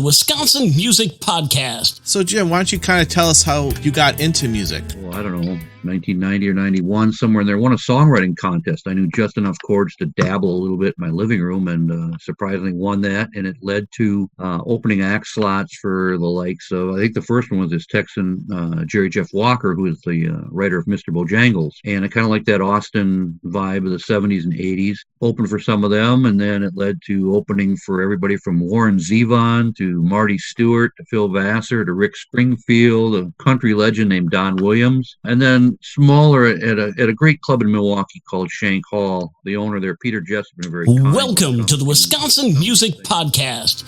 Wisconsin Music Podcast. So, Jim, why don't you kind of tell us how you got into music? Well, I don't know, 1990 or 91, somewhere in there. Won a songwriting contest. I knew just enough chords to dabble a little bit in my living room, and surprisingly won that. And it led to opening act slots for the likes of, I think the first one was this Texan Jerry Jeff Walker, who is the writer of Mr. Bojangles. And I kind of like that Austin vibe of the 70s and 80s. Opened for some of them, and then it led to opening for everybody from Warren Zevon to Marty Stewart to Phil Vassar to Rick Springfield, a country legend named Don Williams, and then smaller at a great club in Milwaukee called Shank Hall. The owner there, Peter Jess, has been very kind. Welcome to the Wisconsin Music Podcast.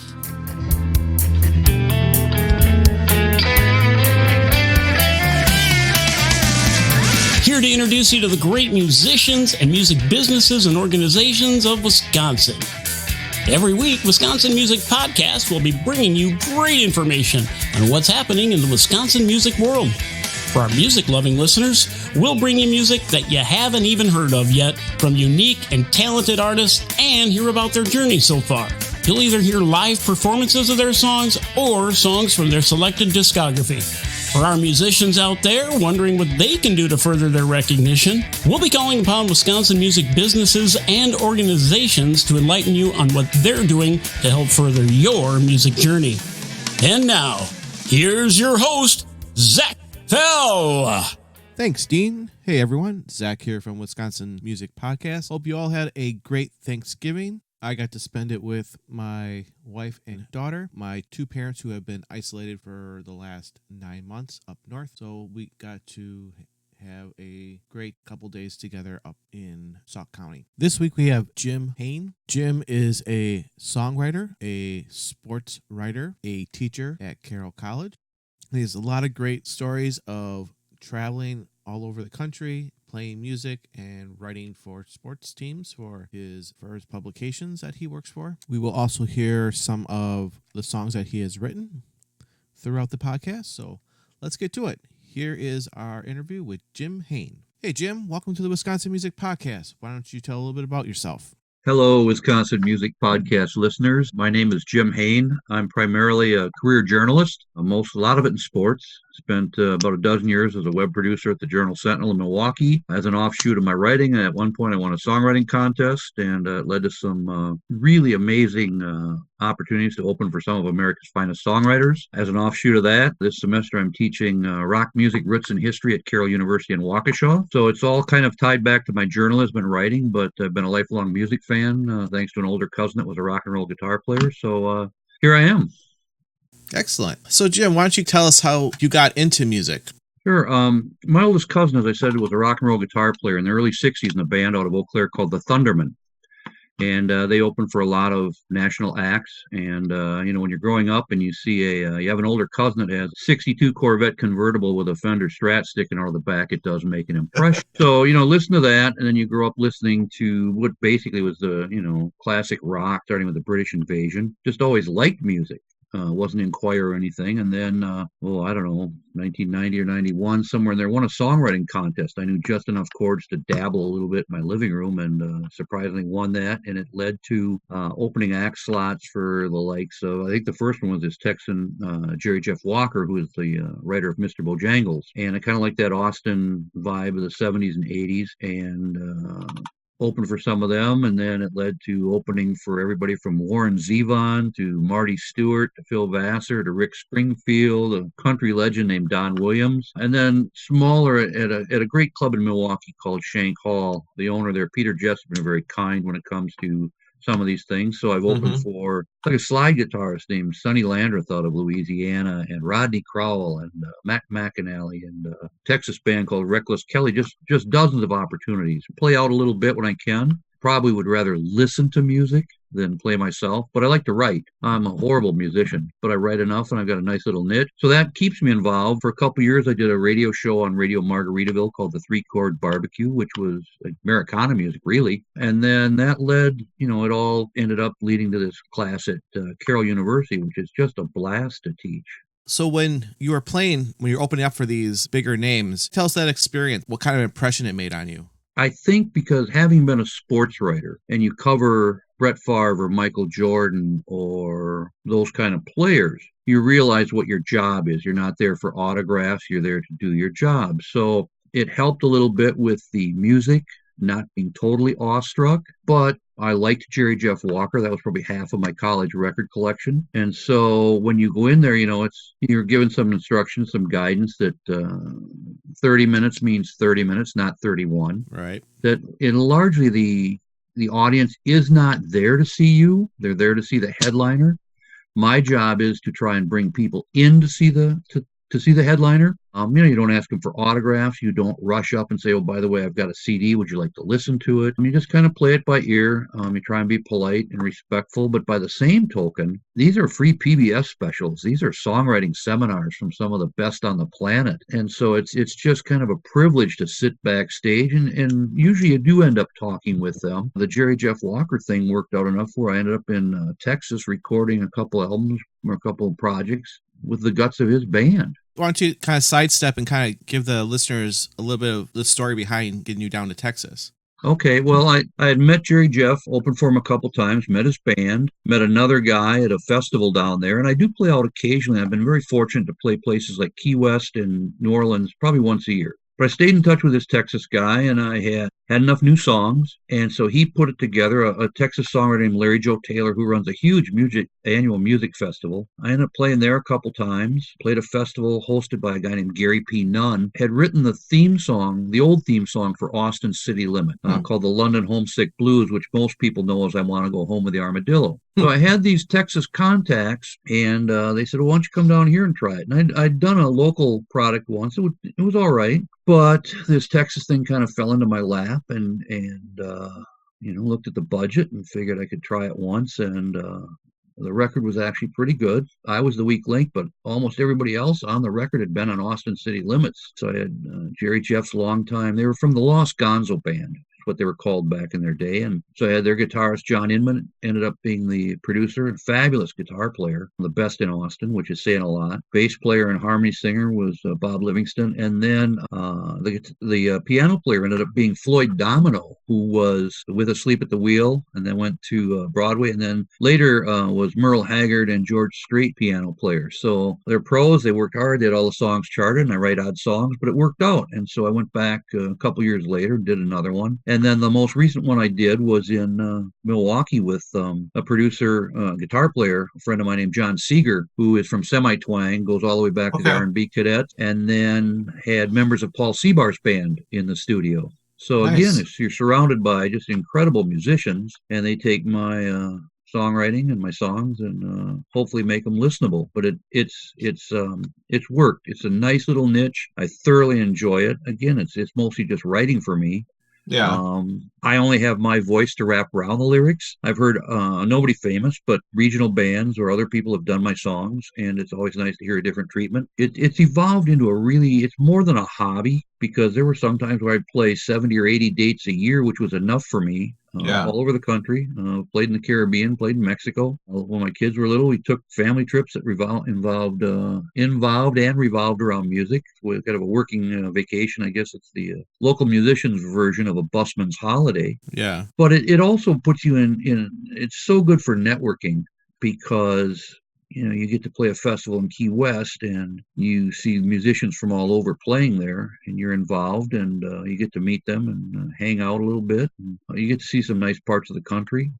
Here to introduce you to the great musicians and music businesses and organizations of Wisconsin. Every week, Wisconsin Music Podcast will be bringing you great information on what's happening in the Wisconsin music world. For our music-loving listeners, we'll bring you music that you haven't even heard of yet from unique and talented artists and hear about their journey so far. You'll either hear live performances of their songs or songs from their selected discography. For our musicians out there wondering what they can do to further their recognition, we'll be calling upon Wisconsin music businesses and organizations to enlighten you on what they're doing to help further your music journey. And now, here's your host, Zach Fell. Thanks, Dean. Hey, everyone. Zach here from Wisconsin Music Podcast. Hope you all had a great Thanksgiving. I got to spend it with my wife and daughter, my two parents who have been isolated for the last 9 months up north. So we got to have a great couple days together up in Sauk County. This week we have Jim Hoehn. Jim is a songwriter, a sports writer, a teacher at Carroll College. He has a lot of great stories of traveling all over the country, playing music and writing for sports teams for his publications that he works for. We will also hear some of the songs that he has written throughout the podcast. So let's get to it. Here is our interview with Jim Hoehn. Hey, Jim, welcome to the Wisconsin Music Podcast. Why don't you tell a little bit about yourself? Hello, Wisconsin Music Podcast listeners. My name is Jim Hoehn. I'm primarily a career journalist, a lot of it in sports. Spent about a dozen years as a web producer at the Journal Sentinel in Milwaukee. As an offshoot of my writing, at one point I won a songwriting contest, and it led to some really amazing opportunities to open for some of America's finest songwriters. As an offshoot of that, this semester I'm teaching rock music roots and history at Carroll University in Waukesha. So it's all kind of tied back to my journalism and writing, but I've been a lifelong music fan thanks to an older cousin that was a rock and roll guitar player. So here I am. Excellent. So, Jim, why don't you tell us how you got into music? Sure. My oldest cousin, as I said, was a rock and roll guitar player in the early 60s in a band out of Eau Claire called the Thundermen. And they opened for a lot of national acts. And, when you're growing up and you see you have an older cousin that has a 62 Corvette convertible with a Fender Strat sticking out of the back, it does make an impression. So, listen to that. And then you grow up listening to what basically was the, classic rock, starting with the British invasion. Just always liked music. Wasn't in choir or anything. And then, I don't know, 1990 or 91, somewhere in there, won a songwriting contest. I knew just enough chords to dabble a little bit in my living room, and surprisingly won that. And it led to opening act slots for the likes of, I think the first one was this Texan Jerry Jeff Walker, who is the writer of Mr. Bojangles. And I kind of like that Austin vibe of the 70s and 80s. And opened for some of them, and then it led to opening for everybody from Warren Zevon to Marty Stewart to Phil Vassar to Rick Springfield, a country legend named Don Williams, and then smaller at a great club in Milwaukee called Shank Hall. The owner there, Peter Jess, has been very kind when it comes to some of these things. So I've opened for like a slide guitarist named Sonny Landreth out of Louisiana, and Rodney Crowell, and Mac McAnally, and a Texas band called Reckless Kelly. Just dozens of opportunities. Play out a little bit when I can. Probably would rather listen to music than play myself, but I like to write. I'm a horrible musician, but I write enough, and I've got a nice little niche. So that keeps me involved. For a couple of years, I did a radio show on Radio Margaritaville called the 3-Chord Barbecue, which was like Americana music, really. And then that led, it all ended up leading to this class at Carroll University, which is just a blast to teach. So when you were playing, when you're opening up for these bigger names, tell us that experience, what kind of impression it made on you. I think because having been a sports writer and you cover Brett Favre or Michael Jordan or those kind of players, you realize what your job is. You're not there for autographs, you're there to do your job. So it helped a little bit with the music, not being totally awestruck, but I liked Jerry Jeff Walker. That was probably half of my college record collection. And so when you go in there, you're given some instructions, some guidance that 30 minutes means 30 minutes, not 31. Right. That in largely the audience is not there to see you. They're there to see the headliner. My job is to try and bring people in to see the headliner. You don't ask them for autographs. You don't rush up and say, "Oh, by the way, I've got a CD. Would you like to listen to it?" You just kind of play it by ear. You try and be polite and respectful. But by the same token, these are free PBS specials. These are songwriting seminars from some of the best on the planet. And so it's just kind of a privilege to sit backstage. And usually you do end up talking with them. The Jerry Jeff Walker thing worked out enough where I ended up in Texas recording a couple albums or a couple of projects with the guts of his band. Why don't you kind of sidestep and kind of give the listeners a little bit of the story behind getting you down to Texas? Okay, well, I had met Jerry Jeff, opened for him a couple times, met his band, met another guy at a festival down there, and I do play out occasionally. I've been very fortunate to play places like Key West and New Orleans probably once a year. But I stayed in touch with this Texas guy, and I had enough new songs, and so he put it together, a Texas songwriter named Larry Joe Taylor, who runs a huge annual music festival. I ended up playing there a couple times, played a festival hosted by a guy named Gary P. Nunn, had written the old theme song for Austin City Limit, called the London Homesick Blues, which most people know as I Want to Go Home with the Armadillo. So I had these Texas contacts, and they said, well, why don't you come down here and try it? And I'd done a local product once. It was all right. But this Texas thing kind of fell into my lap and looked at the budget and figured I could try it once. And the record was actually pretty good. I was the weak link, but almost everybody else on the record had been on Austin City Limits. So I had Jerry Jeff's longtime. They were from the Lost Gonzo Band, what they were called back in their day. And so I had their guitarist, John Inman, ended up being the producer and fabulous guitar player, the best in Austin, which is saying a lot. Bass player and harmony singer was Bob Livingston. And then the piano player ended up being Floyd Domino, who was with Asleep at the Wheel and then went to Broadway. And then later was Merle Haggard and George Strait piano players. So they're pros. They worked hard. They had all the songs charted, and I write odd songs, but it worked out. And so I went back a couple years later, did another one. And then the most recent one I did was in Milwaukee with a producer, guitar player, a friend of mine named John Seeger, who is from Semi-Twang, goes all the way back to the R&B Cadets, and then had members of Paul Seabar's band in the studio. So Nice. again, you're surrounded by just incredible musicians, and they take my songwriting and my songs and hopefully make them listenable. But it's worked. It's a nice little niche. I thoroughly enjoy it. Again, it's mostly just writing for me. Yeah. I only have my voice to wrap around the lyrics. I've heard nobody famous, but regional bands or other people have done my songs, and it's always nice to hear a different treatment. It's evolved into it's more than a hobby, because there were some times where I'd play 70 or 80 dates a year, which was enough for me. All over the country, played in the Caribbean, played in Mexico. When my kids were little, we took family trips that involved and revolved around music. We kind of a working vacation. I guess it's the local musicians version of a busman's holiday. Yeah. But it also puts you in. It's so good for networking, because you get to play a festival in Key West and you see musicians from all over playing there, and you're involved, and you get to meet them and hang out a little bit. And you get to see some nice parts of the country.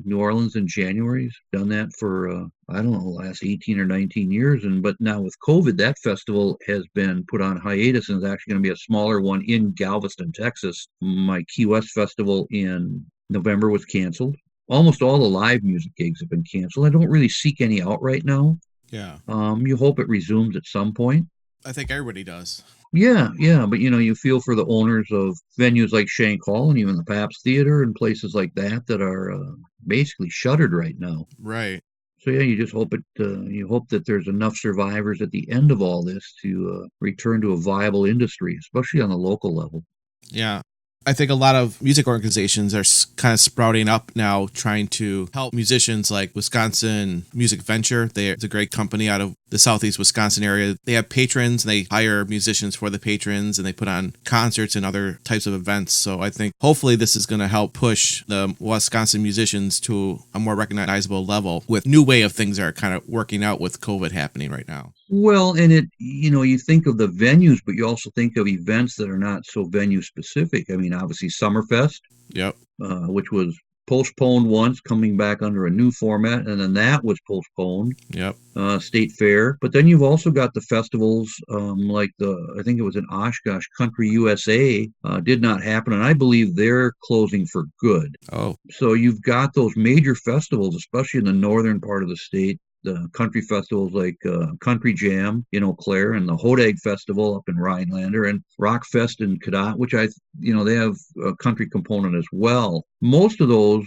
New Orleans in January, done that for, I don't know, the last 18 or 19 years. But now with COVID, that festival has been put on hiatus and is actually going to be a smaller one in Galveston, Texas. My Key West festival in November was canceled. Almost all the live music gigs have been canceled. I don't really seek any out right now. Yeah. You hope it resumes at some point. I think everybody does. Yeah. But, you feel for the owners of venues like Shank Hall and even the Pabst Theater and places like that are basically shuttered right now. Right. So, yeah, you just hope you hope that there's enough survivors at the end of all this to return to a viable industry, especially on the local level. Yeah. I think a lot of music organizations are kind of sprouting up now, trying to help musicians, like Wisconsin Music Venture. It's a great company out of the southeast Wisconsin area. They have patrons, and they hire musicians for the patrons, and they put on concerts and other types of events. So I think hopefully this is going to help push the Wisconsin musicians to a more recognizable level with new way of things that are kind of working out with COVID happening right now. Well, and you think of the venues, but you also think of events that are not so venue specific. I mean, obviously Summerfest, Yep. Which was postponed once, coming back under a new format, and then that was postponed. Yep. State Fair. But then you've also got the festivals, like I think it was in Oshkosh, Country USA, did not happen, and I believe they're closing for good. Oh. So you've got those major festivals, especially in the northern part of the state, the country festivals like Country Jam in Eau Claire, and the Hodag Festival up in Rhinelander, and Rockfest in Cadott, which they have a country component as well. Most of those,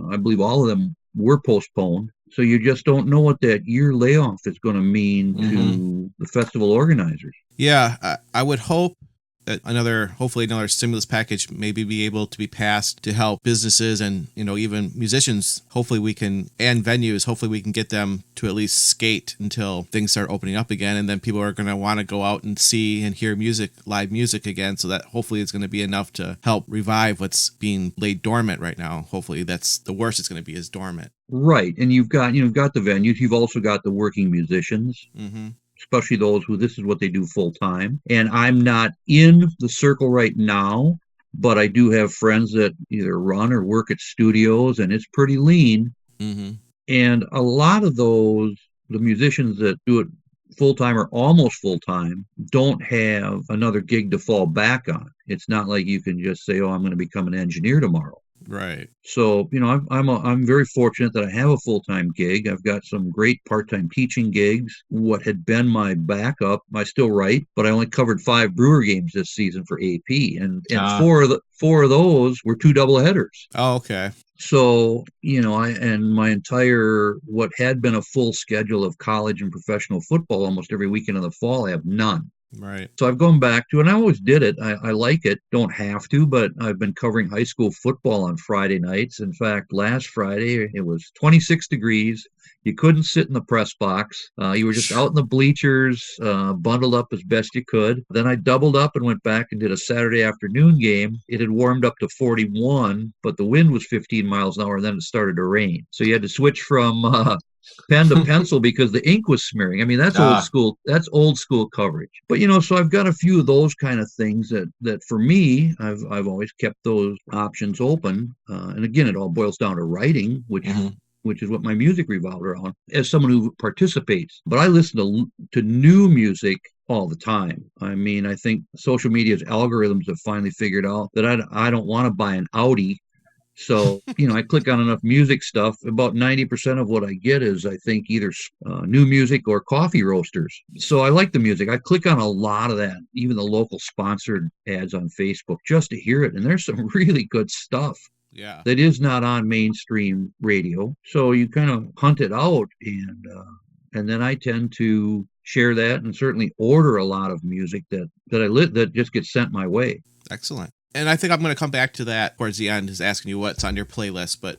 I believe all of them, were postponed. So you just don't know what that year layoff is going to mean to the festival organizers. Yeah, I would hope that hopefully another stimulus package maybe be able to be passed to help businesses and, even musicians. Hopefully and venues, hopefully we can get them to at least skate until things start opening up again. And then people are going to want to go out and see and hear live music again. So that hopefully it's going to be enough to help revive what's being laid dormant right now. Hopefully that's the worst it's going to be, is dormant. Right. And you've got the venues. You've also got the working musicians. Mm-hmm. Especially those who this is what they do full time. And I'm not in the circle right now, but I do have friends that either run or work at studios, and it's pretty lean. Mm-hmm. And a lot of the musicians that do it full time or almost full time don't have another gig to fall back on. It's not like you can just say, "Oh, I'm going to become an engineer tomorrow." Right. So, I'm very fortunate that I have a full-time gig. I've got some great part-time teaching gigs. What had been my backup, I still write, but I only covered 5 Brewer games this season for AP, and 4 of those were 2 doubleheaders. Oh, okay. So, my entire, what had been a full schedule of college and professional football almost every weekend in the fall, I have none. Right. So I've gone back to, and I always did it. I like it. Don't have to, but I've been covering high school football on Friday nights. In fact, last Friday, it was 26 degrees. You couldn't sit in the press box. You were just out in the bleachers, bundled up as best you could. Then I doubled up and went back and did a Saturday afternoon game. It had warmed up to 41, but the wind was 15 miles an hour, and then it started to rain. So you had to switch from pen to pencil because the ink was smearing. I mean, that's old school. That's old school coverage. But so I've got a few of those kind of things that for me, I've always kept those options open. And again, it all boils down to writing, which is what my music revolved around, as someone who participates. But I listen to new music all the time. I mean, I think social media's algorithms have finally figured out that I don't want to buy an Audi. So, I click on enough music stuff. About 90% of what I get is, I think, either new music or coffee roasters. So I like the music. I click on a lot of that, even the local sponsored ads on Facebook, just to hear it. And there's some really good stuff. Yeah. That is not on mainstream radio. So you kind of hunt it out, and then I tend to share that and certainly order a lot of music that just gets sent my way. Excellent. And I think I'm going to come back to that towards the end, is asking you what's on your playlist. But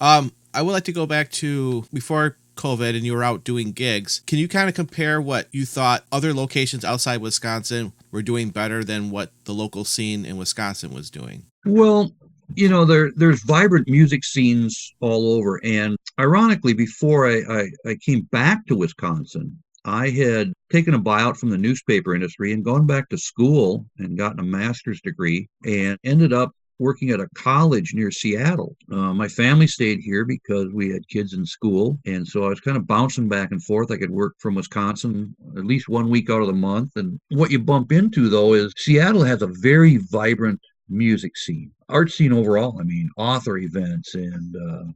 I would like to go back to before COVID and you were out doing gigs. Can you kind of compare what you thought other locations outside Wisconsin were doing better than what the local scene in Wisconsin was doing? Well, there's vibrant music scenes all over. And ironically, before I came back to Wisconsin, I had taken a buyout from the newspaper industry and gone back to school and gotten a master's degree and ended up working at a college near Seattle. My family stayed here because we had kids in school. And so I was kind of bouncing back and forth. I could work from Wisconsin at least 1 week out of the month. And what you bump into, though, is Seattle has a very vibrant music scene, art scene overall. I mean, author events and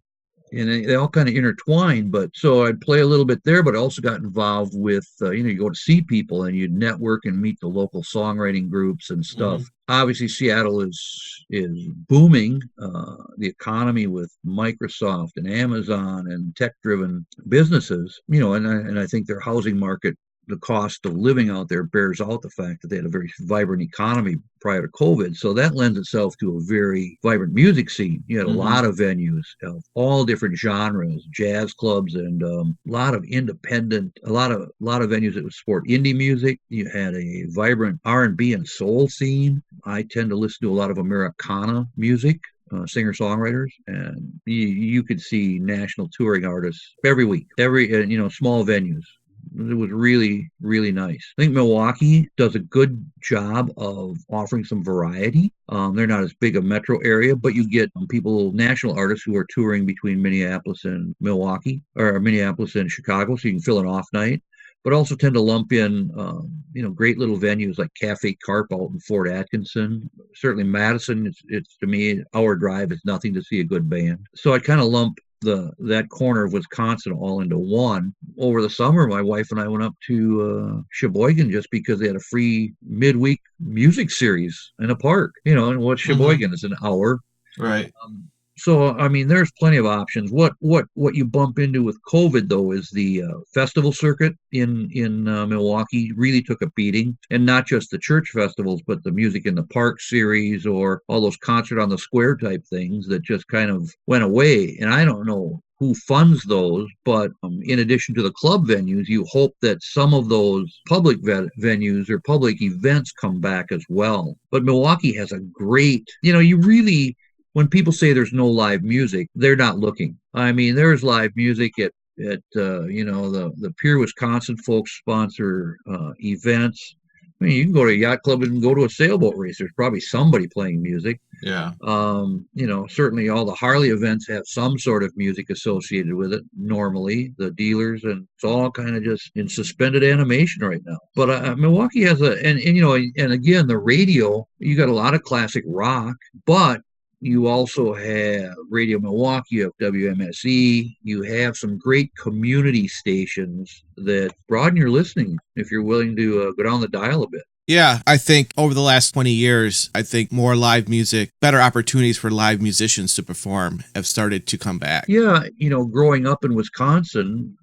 they all kind of intertwine. But so I'd play a little bit there, but I also got involved with, you go to see people and you'd network and meet the local songwriting groups and stuff. Obviously, Seattle is booming, the economy with Microsoft and Amazon and tech-driven businesses, and I think their housing market the cost of living out there bears out the fact that they had a very vibrant economy prior to COVID. So that lends itself to a very vibrant music scene. You had a lot of venues of all different genres, jazz clubs, and a lot of independent, a lot of venues that would support indie music. You had a vibrant R&B and soul scene. I tend to listen to a lot of Americana music. Singer-songwriters, and you could see national touring artists every week, small venues. It was really, really nice. I think Milwaukee does a good job of offering some variety. They're not as big a metro area, but you get national artists who are touring between Minneapolis and Milwaukee, or Minneapolis and Chicago, so you can fill an off night. But also tend to lump in, great little venues like Cafe Carp out in Fort Atkinson. Certainly Madison, it's to me, hour drive is nothing to see a good band. So I kind of lump that corner of Wisconsin all into one. Over the summer, my wife and I went up to Sheboygan just because they had a free midweek music series in a park. And what's Sheboygan? It's an hour. Right. So, I mean, there's plenty of options. What you bump into with COVID, though, is the festival circuit in Milwaukee really took a beating. And not just the church festivals, but the Music in the Park series or all those concert on the square type things that just kind of went away. And I don't know who funds those, but in addition to the club venues, you hope that some of those public venues or public events come back as well. But Milwaukee has a great, when people say there's no live music, they're not looking. I mean, there's live music at the Pure Wisconsin folks sponsor events. I mean, you can go to a yacht club and go to a sailboat race. There's probably somebody playing music. Yeah. Certainly all the Harley events have some sort of music associated with it. Normally, the dealers, and it's all kind of just in suspended animation right now. But Milwaukee has and again, the radio. You got a lot of classic rock, but you also have Radio Milwaukee, you have WMSE. You have some great community stations that broaden your listening if you're willing to go down the dial a bit. Yeah, I think over the last 20 years, I think more live music, better opportunities for live musicians to perform have started to come back. Yeah, growing up in Wisconsin,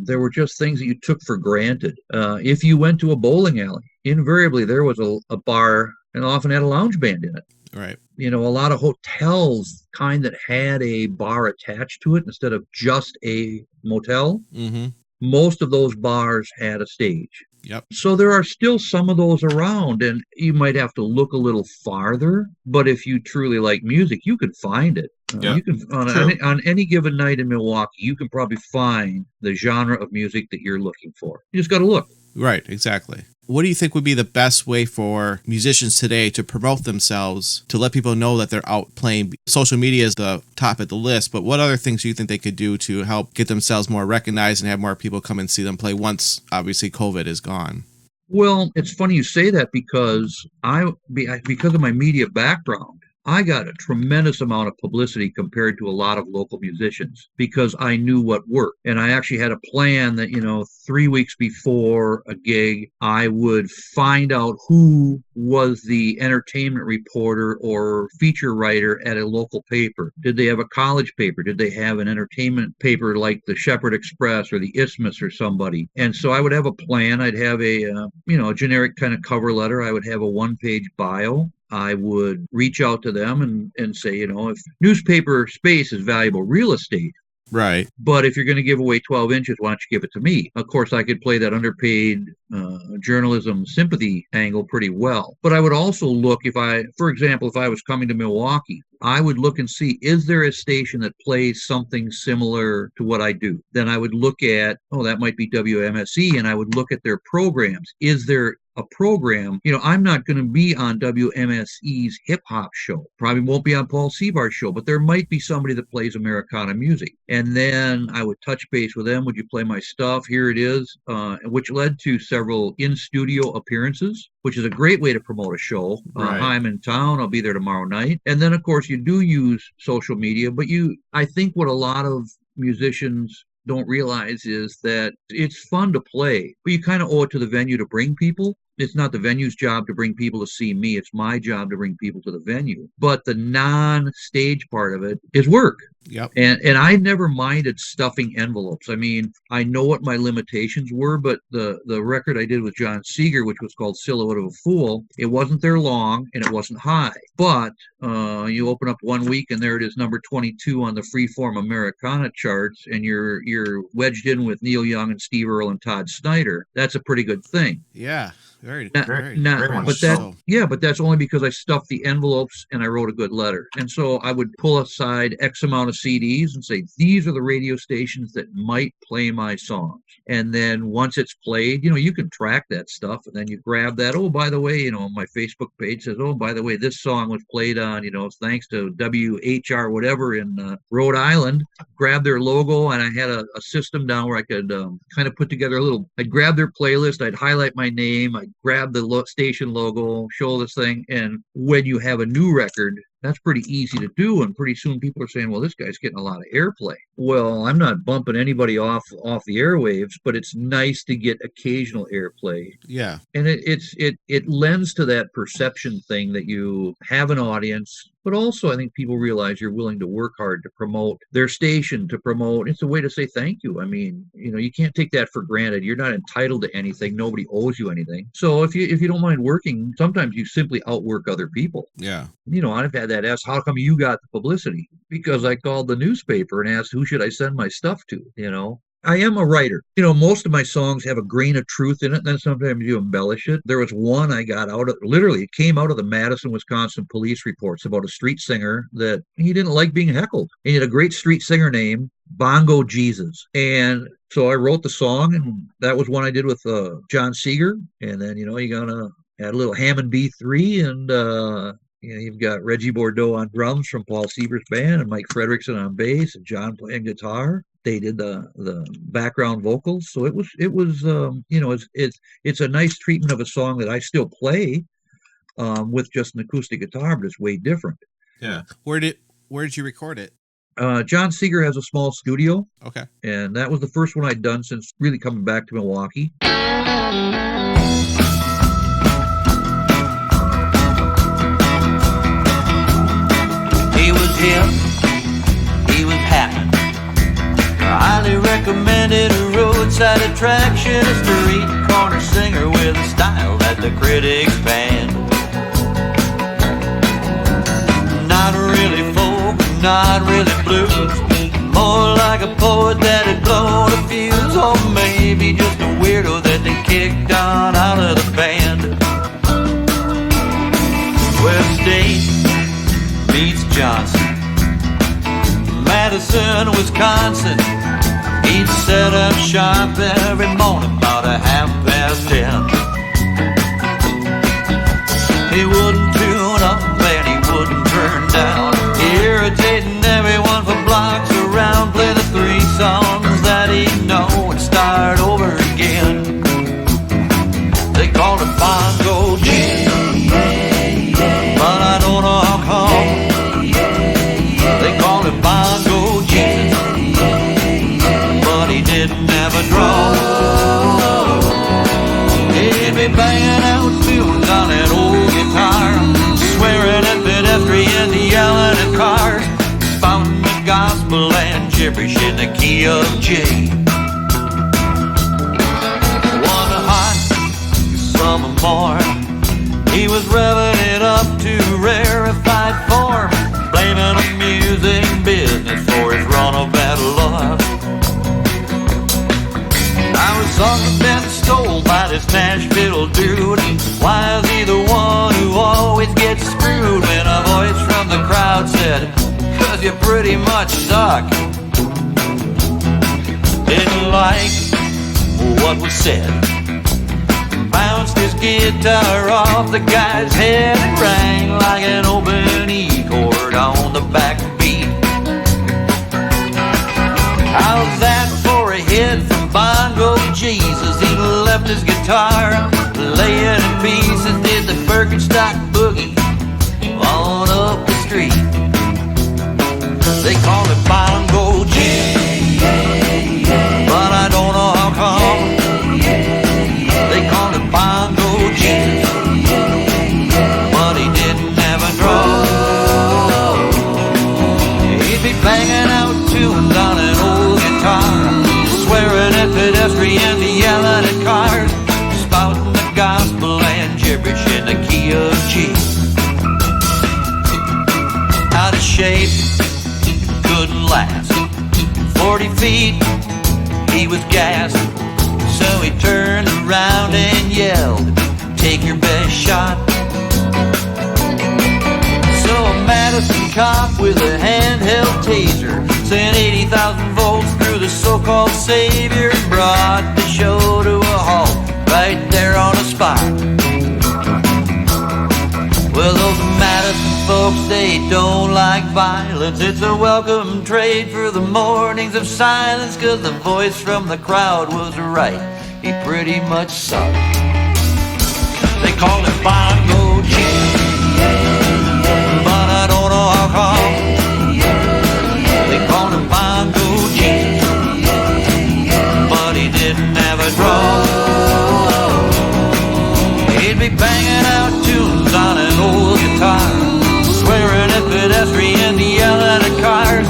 there were just things that you took for granted. If you went to a bowling alley, invariably there was a bar and often had a lounge band in it. Right. A lot of hotels kind that had a bar attached to it instead of just a motel. Mm-hmm. Most of those bars had a stage. Yep. So there are still some of those around, and you might have to look a little farther. But if you truly like music, you can find it. You can on any given night in Milwaukee, you can probably find the genre of music that you're looking for. You just got to look. Right, exactly. What do you think would be the best way for musicians today to promote themselves, to let people know that they're out playing? Social media is the top of the list, but what other things do you think they could do to help get themselves more recognized and have more people come and see them play once, obviously, COVID is gone? Well, it's funny you say that because because of my media background, I got a tremendous amount of publicity compared to a lot of local musicians because I knew what worked. And I actually had a plan that, 3 weeks before a gig, I would find out who was the entertainment reporter or feature writer at a local paper. Did they have a college paper? Did they have an entertainment paper like the Shepherd Express or the Isthmus or somebody? And so I would have a plan. I'd have a generic kind of cover letter. I would have a one-page bio. I would reach out to them and say, if newspaper space is valuable real estate, right? But if you're going to give away 12 inches, why don't you give it to me? Of course, I could play that underpaid journalism sympathy angle pretty well. But I would also look for example, if I was coming to Milwaukee, I would look and see, is there a station that plays something similar to what I do? Then I would look at, that might be WMSE, and I would look at their programs. Is there a program? I'm not going to be on WMSE's hip hop show. Probably won't be on Paul Seabar's show, but there might be somebody that plays Americana music. And then I would touch base with them. Would you play my stuff? Here it is, which led to several in-studio appearances, which is a great way to promote a show. Right. Hi, I'm in town. I'll be there tomorrow night. And then, of course, you do use social media, but I think what a lot of musicians don't realize is that it's fun to play, but you kind of owe it to the venue to bring people. it's not the venue's job to bring people to see me. It's my job to bring people to the venue. But the non-stage part of it is work. Yep. And I never minded stuffing envelopes. I mean, I know what my limitations were, but the record I did with John Seeger, which was called Silhouette of a Fool, it wasn't there long and it wasn't high. But you open up one week and there it is, number 22 on the Freeform Americana charts, and you're wedged in with Neil Young and Steve Earle and Todd Snyder. That's a pretty good thing. Yeah. Very But that's only because I stuffed the envelopes and I wrote a good letter. And so I would pull aside X amount of CDs and say, these are the radio stations that might play my songs. And then once it's played, you can track that stuff, and then you grab that. Oh, by the way, my Facebook page says, oh, by the way, this song was played on, thanks to WHR whatever in Rhode Island. Grab their logo, and I had a system down where I could kind of put together I'd grab their playlist, I'd highlight my name, I'd grab the station logo, show this thing, and when you have a new record, that's pretty easy to do, and pretty soon people are saying, well, this guy's getting a lot of airplay. Well, I'm not bumping anybody off the airwaves, but it's nice to get occasional airplay. Yeah. And it lends to that perception thing that you have an audience, but also I think people realize you're willing to work hard to promote their station, it's a way to say thank you. I mean, you can't take that for granted. You're not entitled to anything. Nobody owes you anything. So if you don't mind working, sometimes you simply outwork other people. Yeah. I've had that asked, how come you got the publicity? Because I called the newspaper and asked, who should I send my stuff to? I am a writer. Most of my songs have a grain of truth in it, and then sometimes you embellish it. There was one I got it came out of the Madison, Wisconsin police reports about a street singer that he didn't like being heckled. And he had a great street singer name, Bongo Jesus. And so I wrote the song, and that was one I did with John Seeger. And then, you gotta add a little Hammond B3, and you've got Reggie Bordeaux on drums from Paul Siebert's band, and Mike Fredrickson on bass, and John playing guitar. They did the background vocals, so it was it's a nice treatment of a song that I still play with just an acoustic guitar, but it's way different. Yeah. Where did you record it? John Seeger has a small studio. Okay. And that was the first one I'd done since really coming back to Milwaukee. He was hip, he was happening. Highly recommended, a roadside attraction, a street corner singer with a style that the critics banned. Not really folk, not really blues, more like a poet that had blown a fuse, or maybe just a weirdo that they kicked on out of the band. Well, State meets Johnson, Madison, Wisconsin. He'd set up shop every morning about 10:30. He wouldn't tune up and he wouldn't turn down, irritating everyone for blocks around. Play the 3 songs that he'd know and start over again. They called it Bongo Jesus, but I don't know how come. They called it Bongo Jesus, he didn't have a draw. He'd be banging out tunes on that old guitar, swearing at pedestrians, yelling at cars, spouting the gospel and gibberish in the key of G. One hot summer morning, he was revving it up to rarefied form, blaming the music business for his run of bad luck. I was sucking been stole by this Nashville dude. Why is he the one who always gets screwed? When a voice from the crowd said, 'cause you pretty much suck. Didn't like what was said, bounced his guitar off the guy's head and rang like an open E chord on the backbeat. How's that for a hit from Bongo Jesus? He left his guitar laying in pieces, did the Birkenstock boogie on up the street. They call it Bongo Jesus, but I don't know how come. They call it Bongo Jesus. cop with a handheld taser sent 80,000 volts through the so-called savior and brought the show to a halt right there on the spot. Well, those Madison folks, they don't like violence. It's a welcome trade for the mornings of silence, 'cause the voice from the crowd was right. He pretty much sucked. They called him Bongo Chief, but I don't know how come. They called him Bongo Chief, but he didn't have a drum. He'd be banging out tunes on an old guitar, swearing at pedestrians, yelling at cars,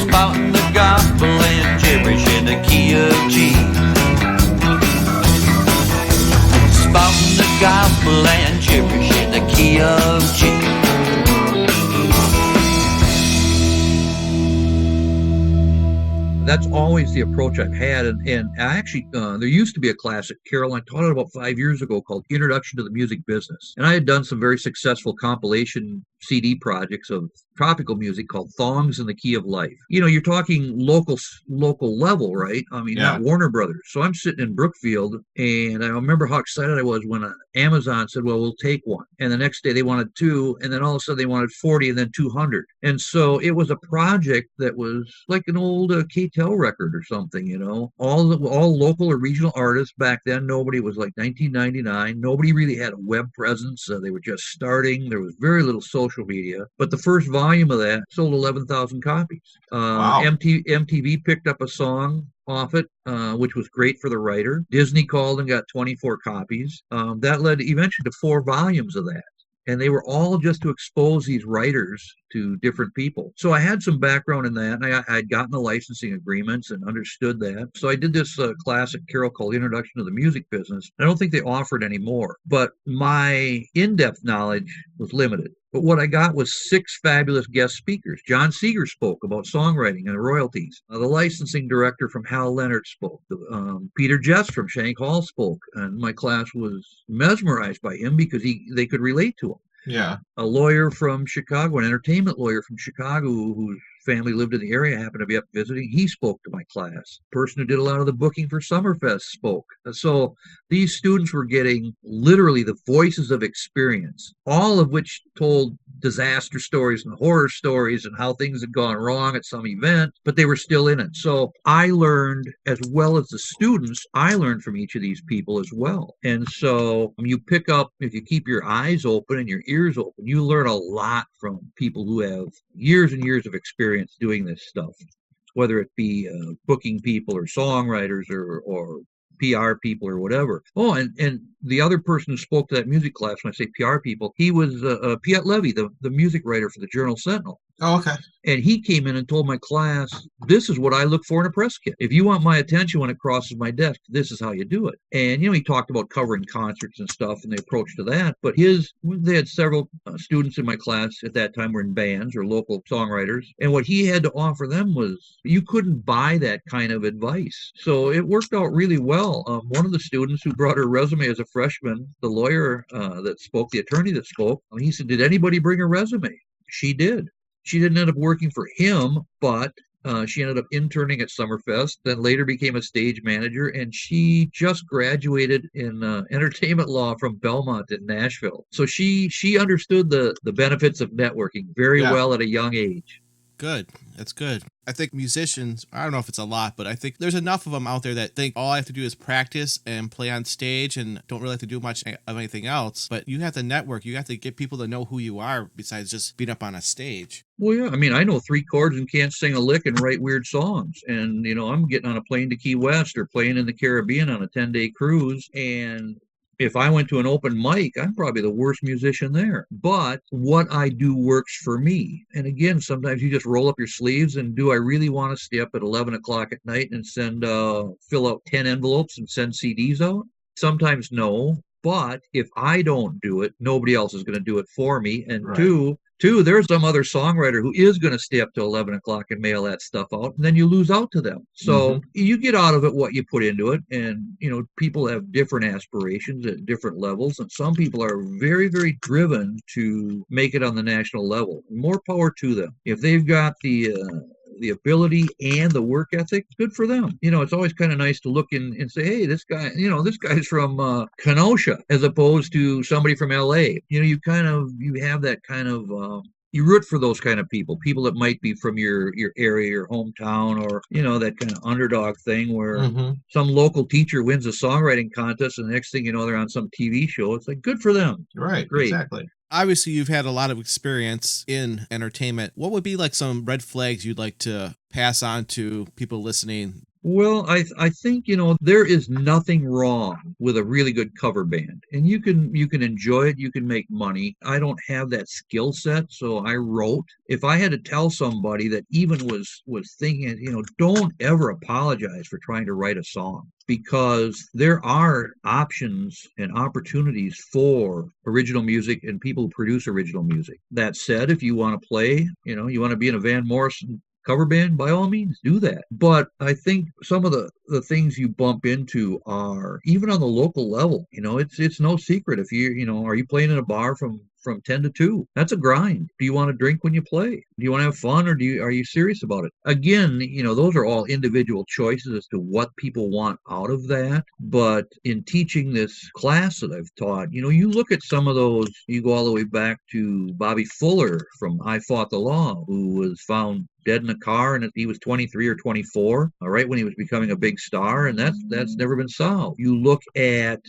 spouting the gospel and gibberish in the key of G. Spouting the gospel and gibberish in the key of G. That's always the approach I've had. And I actually, there used to be a classic, Carol, I taught it about 5 years ago, called Introduction to the Music Business. And I had done some very successful compilation CD projects of tropical music called Thongs in the Key of Life. You know, you're talking local level, right? I mean, not Warner Brothers. So I'm sitting in Brookfield, and I remember how excited I was when Amazon said, well, we'll take one. And the next day they wanted 2, and then all of a sudden they wanted 40 and then 200. And so it was a project that was like an old K-Tel record or something, you know, all local or regional artists back then. Nobody, was like 1999. Nobody really had a web presence. They were just starting. There was very little social media, but the first volume of that sold 11,000 copies. Wow. MTV picked up a song off it, which was great for the writer. Disney called and got 24 copies. That led eventually to 4 volumes of that. And they were all just to expose these writers to different people. So I had some background in that, and I had gotten the licensing agreements and understood that. So I did this classic Carol called Introduction to the Music Business. I don't think they offer it anymore, but my in-depth knowledge was limited. But what I got was 6 fabulous guest speakers. John Seeger spoke about songwriting and royalties. The licensing director from Hal Leonard spoke. Peter Jess from Shank Hall spoke. And my class was mesmerized by him because they could relate to him. Yeah. A lawyer from Chicago, an entertainment lawyer from Chicago whose family lived in the area, happened to be up visiting. He spoke to my class. The person who did a lot of the booking for Summerfest spoke. So these students were getting literally the voices of experience, all of which told disaster stories and horror stories and how things had gone wrong at some event, but they were still in it. So I learned, as well as the students, I learned from each of these people as well. And so you pick up, if you keep your eyes open and your ears open, you learn a lot from people who have years and years of experience doing this stuff, whether it be booking people or songwriters or PR people or whatever. Oh, and the other person who spoke to that music class, when I say PR people, he was Piet Levy, the music writer for the Journal Sentinel. Oh, okay. And he came in and told my class, this is what I look for in a press kit. If you want my attention when it crosses my desk, this is how you do it. And, you know, he talked about covering concerts and stuff and the approach to that. But they had several students in my class at that time were in bands or local songwriters. And what he had to offer them was, you couldn't buy that kind of advice. So it worked out really well. One of the students who brought her resume as a freshman, the lawyer that spoke, the attorney that spoke, he said, did anybody bring a resume? She did. She didn't end up working for him, but she ended up interning at Summerfest, then later became a stage manager, and she just graduated in entertainment law from Belmont in Nashville. So she understood the benefits of networking very well at a young age. Good. That's good. I think musicians, I don't know if it's a lot, but I think there's enough of them out there that think all I have to do is practice and play on stage and don't really have to do much of anything else. But you have to network. You have to get people to know who you are besides just being up on a stage. Well, yeah. I mean, I know 3 chords and can't sing a lick and write weird songs. And, you know, I'm getting on a plane to Key West or playing in the Caribbean on a 10-day cruise. And if I went to an open mic, I'm probably the worst musician there. But what I do works for me. And again, sometimes you just roll up your sleeves and do I really want to stay up at 11 o'clock at night and fill out 10 envelopes and send CDs out? Sometimes no. But if I don't do it, nobody else is going to do it for me. And right. Two, Too, there's some other songwriter who is going to stay up till 11 o'clock and mail that stuff out, and then you lose out to them. So you get out of it what you put into it, and people have different aspirations at different levels, and some people are very, very driven to make it on the national level. More power to them. If they've got the ability and the work ethic, good for them. It's always kind of nice to look in and say, hey, this guy's from Kenosha, as opposed to somebody from LA. You have that kind of you root for those kind of people that might be from your area, your hometown, or that kind of underdog thing where some local teacher wins a songwriting contest, and the next thing you know, they're on some TV show. It's like, good for them. Right. Great. Exactly. Obviously, you've had a lot of experience in entertainment. What would be like some red flags you'd like to pass on to people listening? Well, I think, there is nothing wrong with a really good cover band, and you can enjoy it. You can make money. I don't have that skill set, so I wrote. If I had to tell somebody that even was thinking, don't ever apologize for trying to write a song, because there are options and opportunities for original music and people who produce original music. That said, if you want to play, you want to be in a Van Morrison cover band, by all means, do that. But I think some of the things you bump into are, even on the local level, it's no secret. If are you playing in a bar from 10 to 2? That's a grind. Do you want to drink when you play? Do you want to have fun, or are you serious about it? Again, those are all individual choices as to what people want out of that. But in teaching this class that I've taught, you look at some of those, you go all the way back to Bobby Fuller from I Fought the Law, who was found dead in a car, and he was 23 or 24, right when he was becoming a big star, and that's never been solved. You look at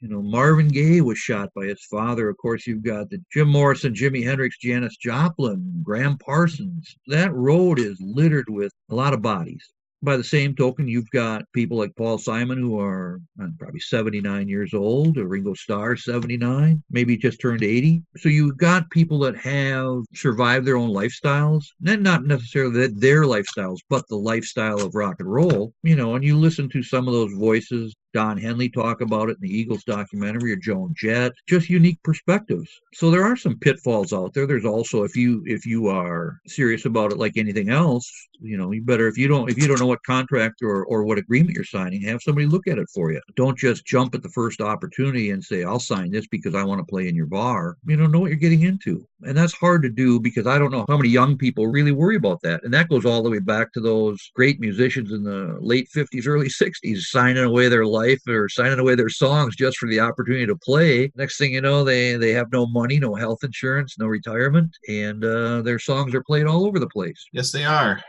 Marvin Gaye was shot by his father. Of course, you've got the Jim Morrison, Jimi Hendrix, Janis Joplin, Graham Parsons. That road is littered with a lot of bodies. By the same token, you've got people like Paul Simon, who are probably 79 years old, or Ringo Starr, 79, maybe just turned 80. So you've got people that have survived their own lifestyles, and not necessarily their lifestyles, but the lifestyle of rock and roll, and you listen to some of those voices. Don Henley talk about it in the Eagles documentary, or Joan Jett, just unique perspectives. So there are some pitfalls out there. There's also, if you are serious about it, like anything else, you better, if you don't know what contract or what agreement you're signing, have somebody look at it for you. Don't just jump at the first opportunity and say, I'll sign this because I want to play in your bar. You don't know what you're getting into. And that's hard to do, because I don't know how many young people really worry about that. And that goes all the way back to those great musicians in the late 50s, early 60s, signing away their life or signing away their songs just for the opportunity to play. Next thing you know, they have no money, no health insurance, no retirement, and their songs are played all over the place. Yes, they are.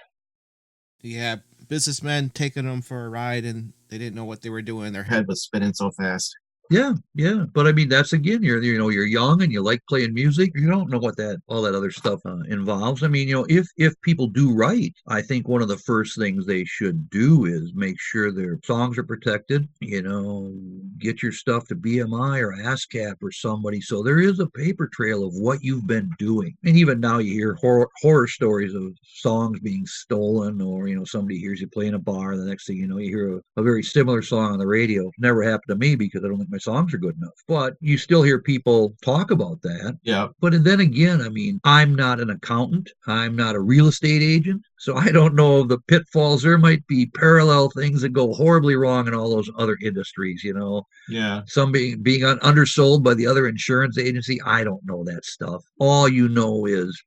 Yeah, businessmen taking them for a ride, and they didn't know what they were doing. Their head was spinning so fast. Yeah. But I mean, that's, again, you're young and you like playing music. You don't know what all that other stuff involves. I mean, if people do write, I think one of the first things they should do is make sure their songs are protected. Get your stuff to BMI or ASCAP or somebody, so there is a paper trail of what you've been doing. And even now you hear horror stories of songs being stolen, or somebody hears you play in a bar, the next thing you know, you hear a very similar song on the radio. Never happened to me, because I don't think my songs are good enough, but you still hear people talk about that. Yeah. But then again, I mean, I'm not an accountant. I'm not a real estate agent. So I don't know of the pitfalls. There might be parallel things that go horribly wrong in all those other industries, Yeah. Some being undersold by the other insurance agency. I don't know that stuff. All you know is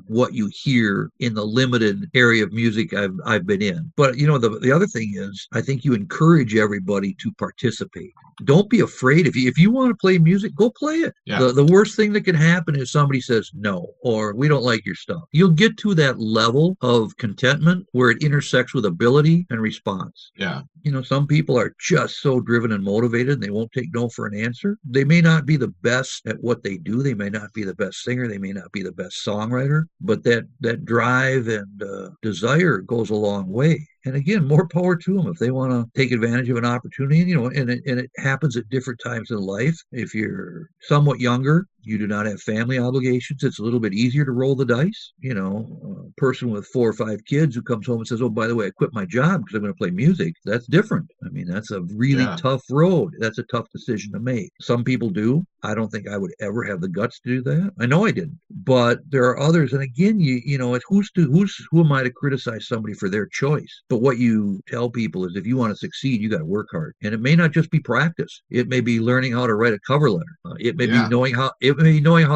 what you hear in the limited area of music I've been in. But the other thing is, I think you encourage everybody to participate. Don't be afraid. If you want to play music, go play it. Yeah. The worst thing that can happen is somebody says no, or we don't like your stuff. You'll get to that level of contentment where it intersects with ability and response. Yeah. Some people are just so driven and motivated, and they won't take no for an answer. They may not be the best at what they do. They may not be the best singer. They may not be the best songwriter, but that drive and desire goes a long way. And again, more power to them if they want to take advantage of an opportunity. And it happens at different times in life. If you're somewhat younger, you do not have family obligations, it's a little bit easier to roll the dice. A person with 4 or 5 kids who comes home and says, oh, by the way, I quit my job because I'm going to play music. That's different. I mean, that's a really tough road. That's a tough decision to make. Some people do. I don't think I would ever have the guts to do that. I know I didn't. But there are others. And again, who am I to criticize somebody for their choice? But what you tell people is if you want to succeed, you got to work hard. And it may not just be practice. It may be learning how to write a cover letter. It may be knowing how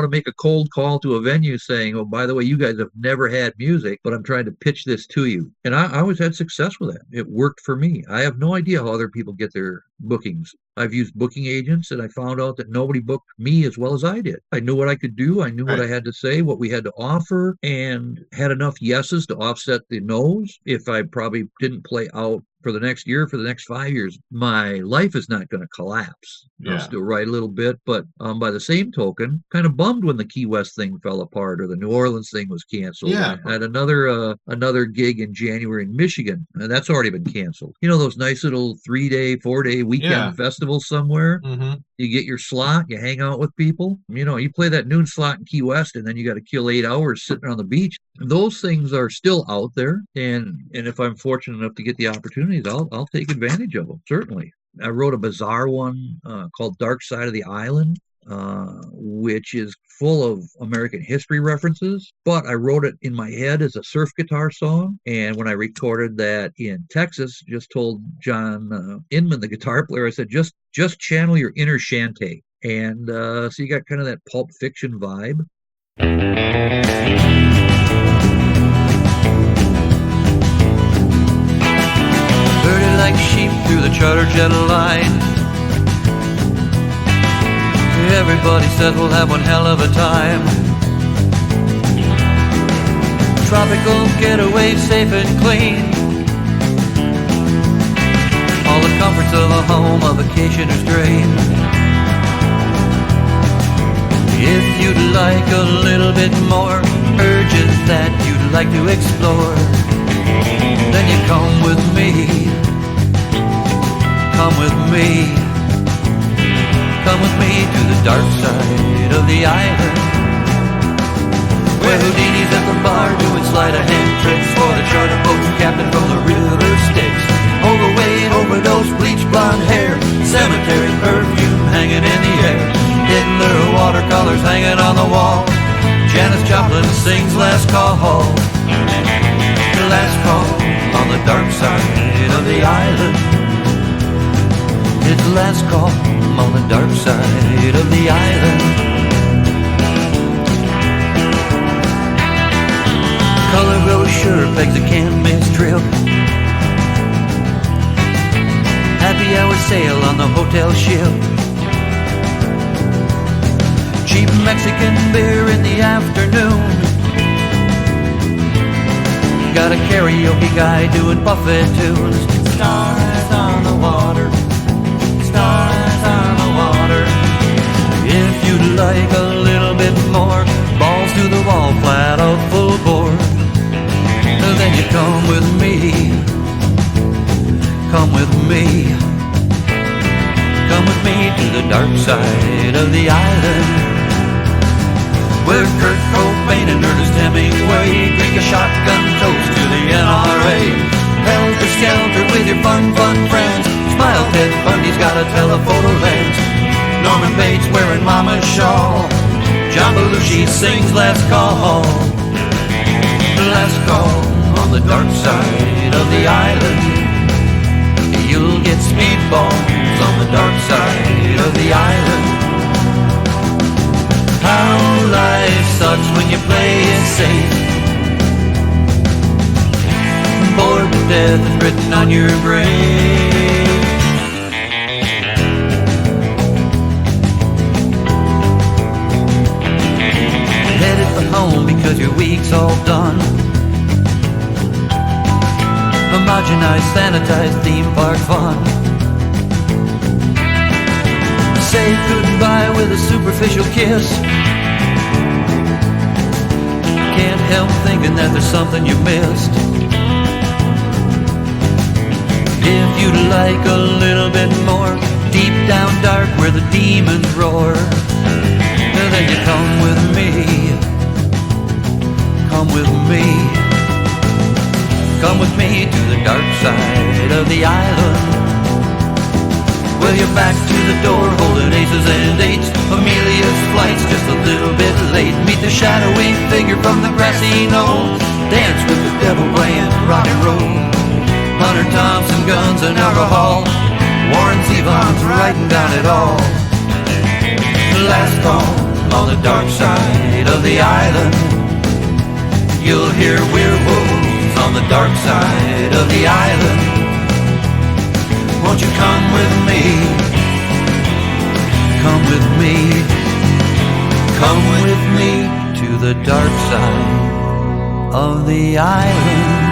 to make a cold call to a venue saying, oh, by the way, you guys have never had music, but I'm trying to pitch this to you. And I always had success with that. It worked for me. I have no idea how other people get their bookings. I've used booking agents, and I found out that nobody booked me as well as I did. I knew what I could do. I knew what I had to say, what we had to offer, and had enough yeses to offset the no's. If I probably didn't play out for the next year, for the next 5 years, my life is not going to collapse. I'll still write a little bit, but by the same token, kind of bummed when the Key West thing fell apart or the New Orleans thing was canceled. I had another gig in January in Michigan, and that's already been canceled. Those nice little 3-day, 4-day weekend festivals somewhere. Mm-hmm. You get your slot, you hang out with people. You play that noon slot in Key West, and then you got to kill 8 hours sitting on the beach. Those things are still out there, and if I'm fortunate enough to get the opportunities, I'll take advantage of them, certainly. I wrote a bizarre one called Dark Side of the Island, which is full of American history references, but I wrote it in my head as a surf guitar song. And when I recorded that in Texas, just told John Inman, the guitar player, I said, just channel your inner Shantae. And so you got kind of that Pulp Fiction vibe. Herded like sheep through the charter jet line. Everybody says we'll have one hell of a time. Tropical getaway, safe and clean. All the comforts of a home a vacationer's dream. If you'd like a little bit more, urges that you'd like to explore, then you come with me. Come with me. Come with me to the dark side of the island, where Houdini's at the bar doing sleight of hand tricks for the charter boat captain from the river Styx. Overweight, overdose, bleach blonde hair, cemetery perfume hanging in the air, Hitler watercolors hanging on the wall. Janis Joplin sings Last Call. Last call on the dark side of the island. It's last call on the dark side of the island. Color brochure begs a can't-miss trip. Happy hour sale on the hotel ship. Cheap Mexican beer in the afternoon. Got a karaoke guy doing buffet tunes. Stars on the water. Stars on the water. If you'd like a little bit more, balls to the wall, flat out full bore, then you come with me. Come with me. Come with me to the dark side of the island, where Kurt Cobain and Ernest Hemingway drink a shotgun toast to the NRA. Helter-skelter with your fun friends. Smile, Ted Bundy's got a telephoto lens. Norman Bates wearing mama's shawl. John Belushi sings Last Call. Last call on the dark side of the island. You'll get speedballs on the dark side of the island. How life sucks when you play it safe. Bored to death is written on your grave. Headed for home because your week's all done. Homogenized, sanitized theme park fun. Say goodbye with a superficial kiss. Can't help thinking that there's something you missed. If you'd like a little bit more, deep down dark where the demons roar, then you come with me. Come with me. Come with me to the dark side of the island. Well, you're back to the door, holding aces and eights. Amelia's flight's just a little bit late. Meet the shadowy figure from the grassy knoll. Dance with the devil playing rock and roll. Hunter Thompson, guns and alcohol. Warren Zevon's writing down it all. Last call on the dark side of the island. You'll hear werewolves on the dark side of the island. Won't you come with me? Come with me. Come with me to the dark side of the island.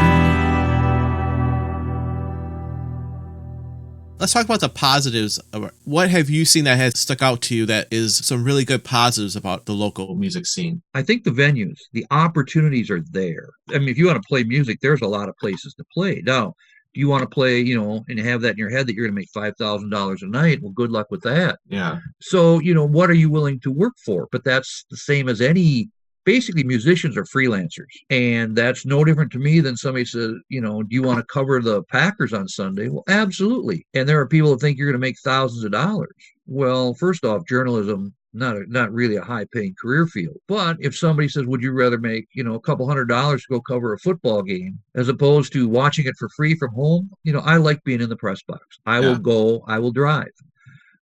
Let's talk about the positives. What have you seen that has stuck out to you that is some really good positives about the local music scene? I think the venues, the opportunities are there. I mean, if you want to play music, there's a lot of places to play. Now, do you want to play, and have that in your head that you're going to make $5,000 a night? Well, good luck with that. Yeah. So, what are you willing to work for? But that's the same as any. Basically, musicians are freelancers, and that's no different to me than somebody says, do you want to cover the Packers on Sunday? Well, absolutely. And there are people that think you're going to make thousands of dollars. Well, first off, journalism, not really a high-paying career field. But if somebody says, would you rather make, a couple $100 to go cover a football game as opposed to watching it for free from home? I like being in the press box. I will go, I will drive.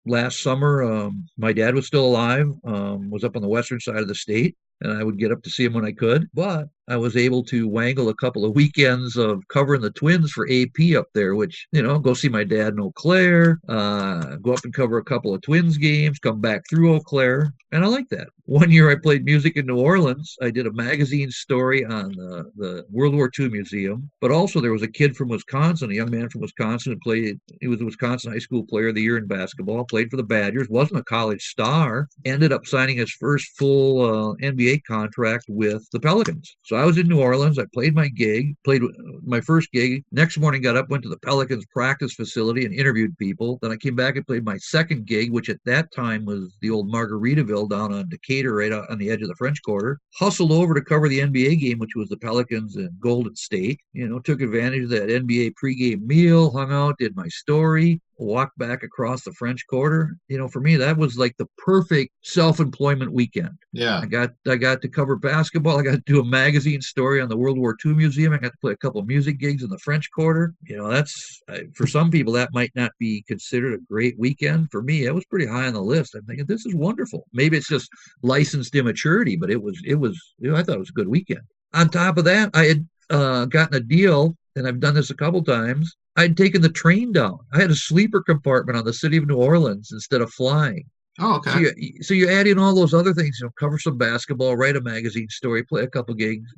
Last summer, my dad was still alive, was up on the western side of the state, and I would get up to see him when I could. But I was able to wangle a couple of weekends of covering the Twins for AP up there, which, go see my dad in Eau Claire, go up and cover a couple of Twins games, come back through Eau Claire. And I like that. One year I played music in New Orleans. I did a magazine story on the World War II Museum. But also there was a kid from Wisconsin, a young man from Wisconsin, he was a Wisconsin High School Player of the Year in basketball, played for the Badgers, wasn't a college star, ended up signing his first full NBA contract with the Pelicans. So I was in New Orleans. I played my gig, played my first gig. Next morning, got up, went to the Pelicans practice facility and interviewed people. Then I came back and played my second gig, which at that time was the old Margaritaville down on Decatur, right out on the edge of the French Quarter. Hustled over to cover the NBA game, which was the Pelicans and Golden State. Took advantage of that NBA pregame meal, hung out, did my story, walked back across the French Quarter. For me, that was like the perfect self-employment weekend. Yeah. I got to cover basketball. I got to do a magazine story on the World War II Museum. I got to play a couple of music gigs in the French Quarter. That's for some people that might not be considered a great weekend. For me, it was pretty high on the list. I'm thinking this is wonderful. Maybe it's just licensed immaturity, but it was. I thought it was a good weekend. On top of that, I had gotten a deal, and I've done this a couple times. I'd taken the train down. I had a sleeper compartment on the city of New Orleans instead of flying. Oh, okay. So you add in all those other things, cover some basketball, write a magazine story, play a couple gigs,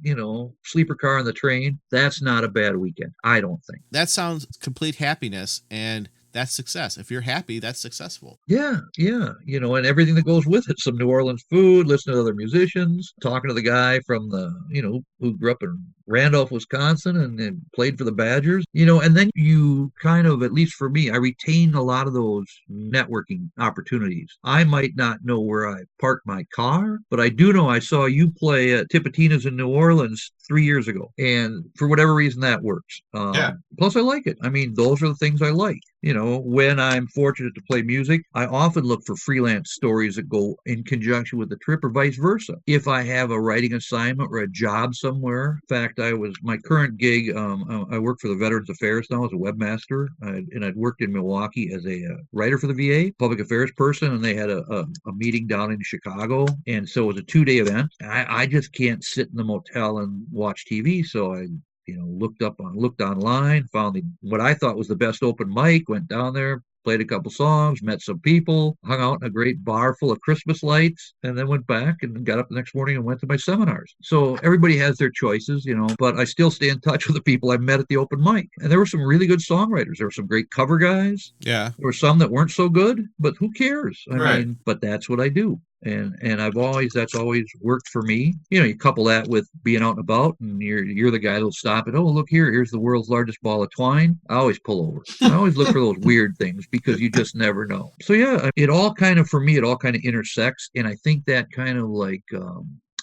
sleeper car on the train. That's not a bad weekend, I don't think. That sounds complete happiness, and that's success. If you're happy, that's successful. Yeah. And everything that goes with it. Some New Orleans food, listening to other musicians, talking to the guy from who grew up in Randolph, Wisconsin, and played for the Badgers, and then you kind of, at least for me, I retain a lot of those networking opportunities. I might not know where I parked my car, but I do know I saw you play at Tipitina's in New Orleans 3 years ago. And for whatever reason, that works. Plus, I like it. I mean, those are the things I like. When I'm fortunate to play music, I often look for freelance stories that go in conjunction with the trip or vice versa. If I have a writing assignment or a job somewhere, in fact, my current gig, I work for the Veterans Affairs now as a webmaster, and I'd worked in Milwaukee as a writer for the VA, public affairs person, and they had a meeting down in Chicago, and so it was a 2-day event. I just can't sit in the motel and watch TV, so I looked online, found what I thought was the best open mic, went down there, played a couple songs, met some people, hung out in a great bar full of Christmas lights, and then went back and got up the next morning and went to my seminars. So everybody has their choices, but I still stay in touch with the people I met at the open mic. And there were some really good songwriters. There were some great cover guys. Yeah. There were some that weren't so good, but who cares? I mean, but that's what I do. And that's always worked for me. You couple that with being out and about, and you're the guy that'll stop it. Oh, look here's the world's largest ball of twine. I always pull over. I always look for those weird things because you just never know. So yeah, it all kind of intersects, and I think that kind of like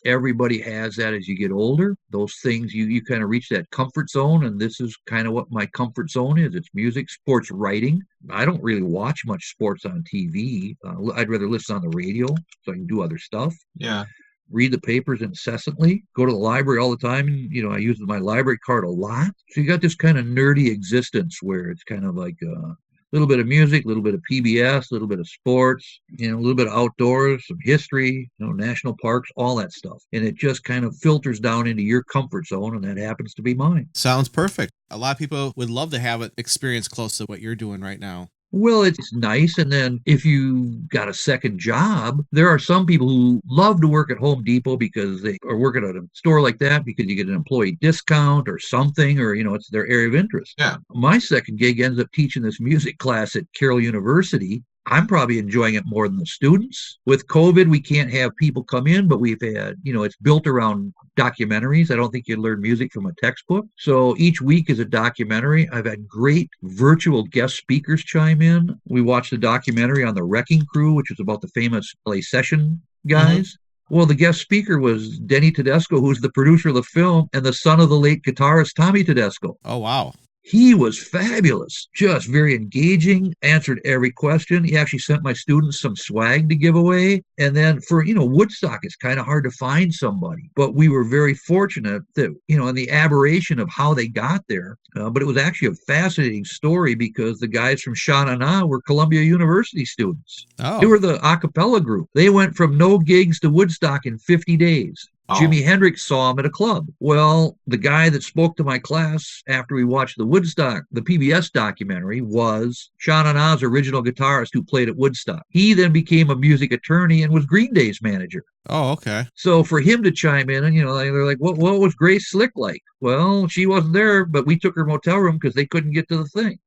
everybody has that as you get older. Those things you kind of reach that comfort zone, and this is kind of what my comfort zone is. It's music, sports writing. I don't really watch much sports on TV. I'd rather listen on the radio so I can do other stuff. Yeah. Read the papers incessantly, go to the library all the time, and I use my library card a lot. So you got this kind of nerdy existence where it's kind of like a little bit of music, a little bit of PBS, a little bit of sports, a little bit of outdoors, some history, national parks, all that stuff. And it just kind of filters down into your comfort zone, and that happens to be mine. Sounds perfect. A lot of people would love to have an experience close to what you're doing right now. Well, it's nice. And then if you got a second job, there are some people who love to work at Home Depot because they are working at a store like that because you get an employee discount or something, or, it's their area of interest. Yeah. My second gig ends up teaching this music class at Carroll University. I'm probably enjoying it more than the students. With COVID, we can't have people come in, but we've had, it's built around documentaries. I don't think you learn music from a textbook. So each week is a documentary. I've had great virtual guest speakers chime in. We watched a documentary on the Wrecking Crew, which was about the famous LA Session guys. Mm-hmm. Well, the guest speaker was Denny Tedesco, who's the producer of the film and the son of the late guitarist Tommy Tedesco. Oh, wow. He was fabulous, just very engaging, answered every question. He actually sent my students some swag to give away. And then for, Woodstock, it's kind of hard to find somebody. But we were very fortunate that, in the aberration of how they got there. But it was actually a fascinating story because the guys from Sha Na Na were Columbia University students. Oh. They were the a cappella group. They went from no gigs to Woodstock in 50 days. Jimi Hendrix saw him at a club. Well, the guy that spoke to my class after we watched the PBS documentary was Sha Na Na's original guitarist who played at Woodstock. He then became a music attorney and was Green Day's manager. Oh, okay. So for him to chime in and, they're like, what was Grace Slick like? Well, she wasn't there, but we took her motel room because they couldn't get to the thing.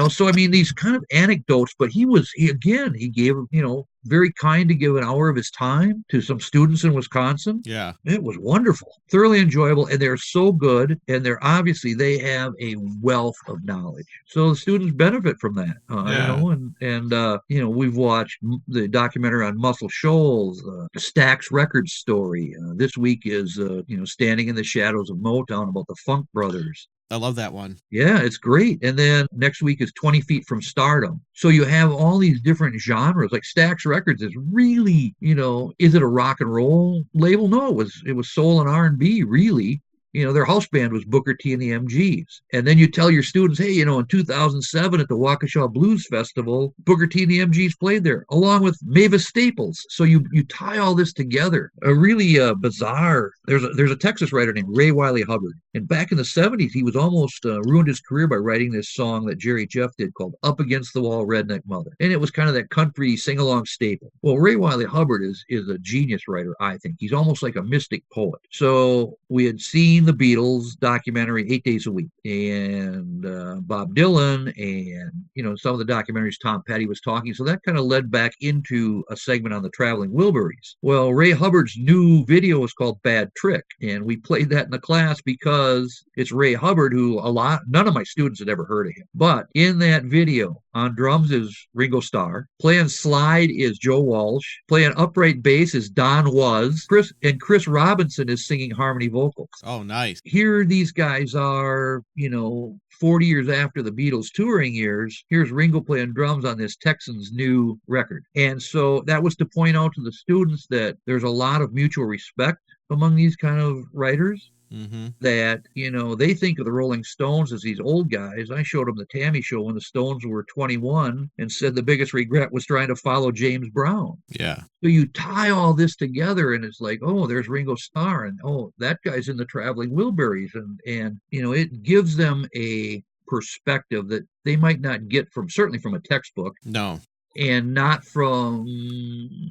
So I mean, these kind of anecdotes, but he gave, very kind to give an hour of his time to some students in Wisconsin. Yeah. It was wonderful, thoroughly enjoyable, and they're so good, and they have a wealth of knowledge. So the students benefit from that, we've watched the documentary on Muscle Shoals, the Stax Records story. This week is, Standing in the Shadows of Motown about the Funk Brothers. I love that one. Yeah, it's great. And then next week is 20 Feet from Stardom. So you have all these different genres. Like Stax Records is really, is it a rock and roll label? No, it was soul and R&B, really. Their house band was Booker T and the MGs. And then you tell your students, hey, in 2007 at the Waukesha Blues Festival, Booker T and the MGs played there, along with Mavis Staples. So you tie all this together. A really bizarre, there's a Texas writer named Ray Wiley Hubbard. And back in the 70s, he was almost ruined his career by writing this song that Jerry Jeff did called Up Against the Wall, Redneck Mother. And it was kind of that country sing-along staple. Well, Ray Wiley Hubbard is a genius writer, I think. He's almost like a mystic poet. So we had seen the Beatles documentary 8 days a week, and Bob Dylan, and some of the documentaries Tom Petty was talking. So that kind of led back into a segment on the Traveling Wilburys. Well, Ray Hubbard's new video is called Bad Trick, and we played that in the class because it's Ray Hubbard, who none of my students had ever heard of him. But in that video, on drums is Ringo Starr, playing slide is Joe Walsh, playing upright bass is Don Was, Chris Robinson is singing harmony vocals. Oh, nice. Here these guys are, 40 years after the Beatles' touring years. Here's Ringo playing drums on this Texans' new record. And so that was to point out to the students that there's a lot of mutual respect among these kind of writers. Mm-hmm. That, they think of the Rolling Stones as these old guys. I showed them the Tammy Show when the Stones were 21 and said the biggest regret was trying to follow James Brown. Yeah. So you tie all this together and it's like, oh, there's Ringo Starr, and oh, that guy's in the Traveling Wilburys, and it gives them a perspective that they might not get certainly from a textbook. No. And not from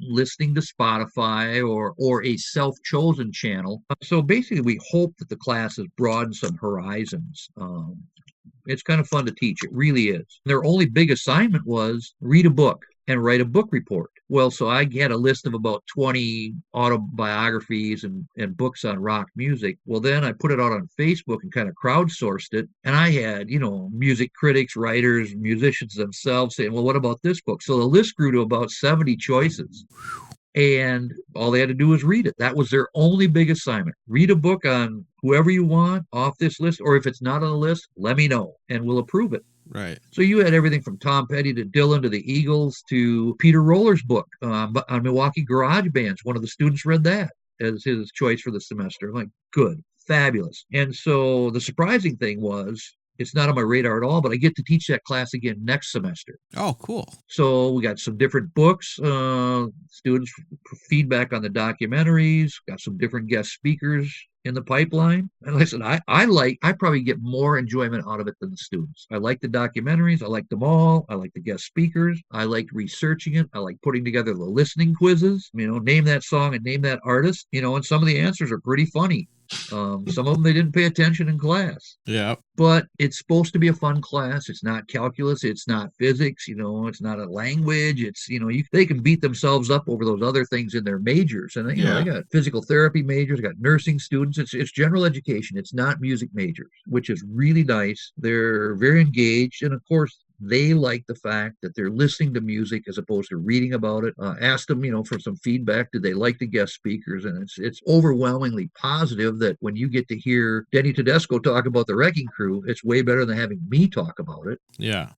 listening to Spotify or a self-chosen channel. So basically, we hope that the class has broadened some horizons. It's kind of fun to teach. It really is. Their only big assignment was read a book. and write a book report. Well, so I had a list of about 20 autobiographies and books on rock music. Well, then I put it out on Facebook and kind of crowdsourced it. And I had, music critics, writers, musicians themselves saying, well, what about this book? So the list grew to about 70 choices. And all they had to do was read it. That was their only big assignment. Read a book on whoever you want off this list, or if it's not on the list, let me know and we'll approve it. Right. So you had everything from Tom Petty to Dylan to the Eagles to Peter Roller's book on Milwaukee garage bands. One of the students read that as his choice for the semester. I'm like, good, fabulous. And so the surprising thing was, it's not on my radar at all, but I get to teach that class again next semester. Oh, cool. So we got some different books, students feedback on the documentaries, got some different guest speakers in the pipeline. And like I said, I probably get more enjoyment out of it than the students. I like the documentaries. I like them all. I like the guest speakers. I like researching it. I like putting together the listening quizzes, name that song and name that artist, and some of the answers are pretty funny. Some of them they didn't pay attention in class. Yeah. But it's supposed to be a fun class. It's not calculus. It's not physics. It's not a language. It's, they can beat themselves up over those other things in their majors. And, I got physical therapy majors. I got nursing students. It's general education. It's not music majors, which is really nice. They're very engaged. And of course, they like the fact that they're listening to music as opposed to reading about it. Asked them, for some feedback. Did they like the guest speakers? And it's overwhelmingly positive that when you get to hear Denny Tedesco talk about the Wrecking Crew, it's way better than having me talk about it. Yeah.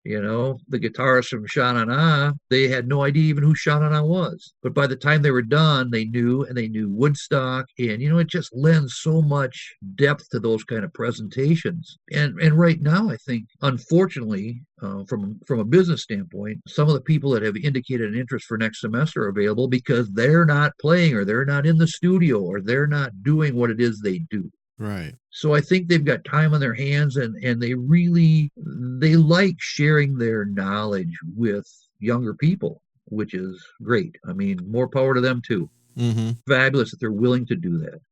The guitarist from Sha Na Na, they had no idea even who Sha Na Na was. But by the time they were done, they knew Woodstock. And, it just lends so much depth to those kind of presentations. And right now, I think, unfortunately, from a business standpoint, some of the people that have indicated an interest for next semester are available because they're not playing or they're not in the studio or they're not doing what it is they do. Right. So I think they've got time on their hands and they like sharing their knowledge with younger people, which is great. I mean, more power to them too. Mm-hmm. Fabulous that they're willing to do that.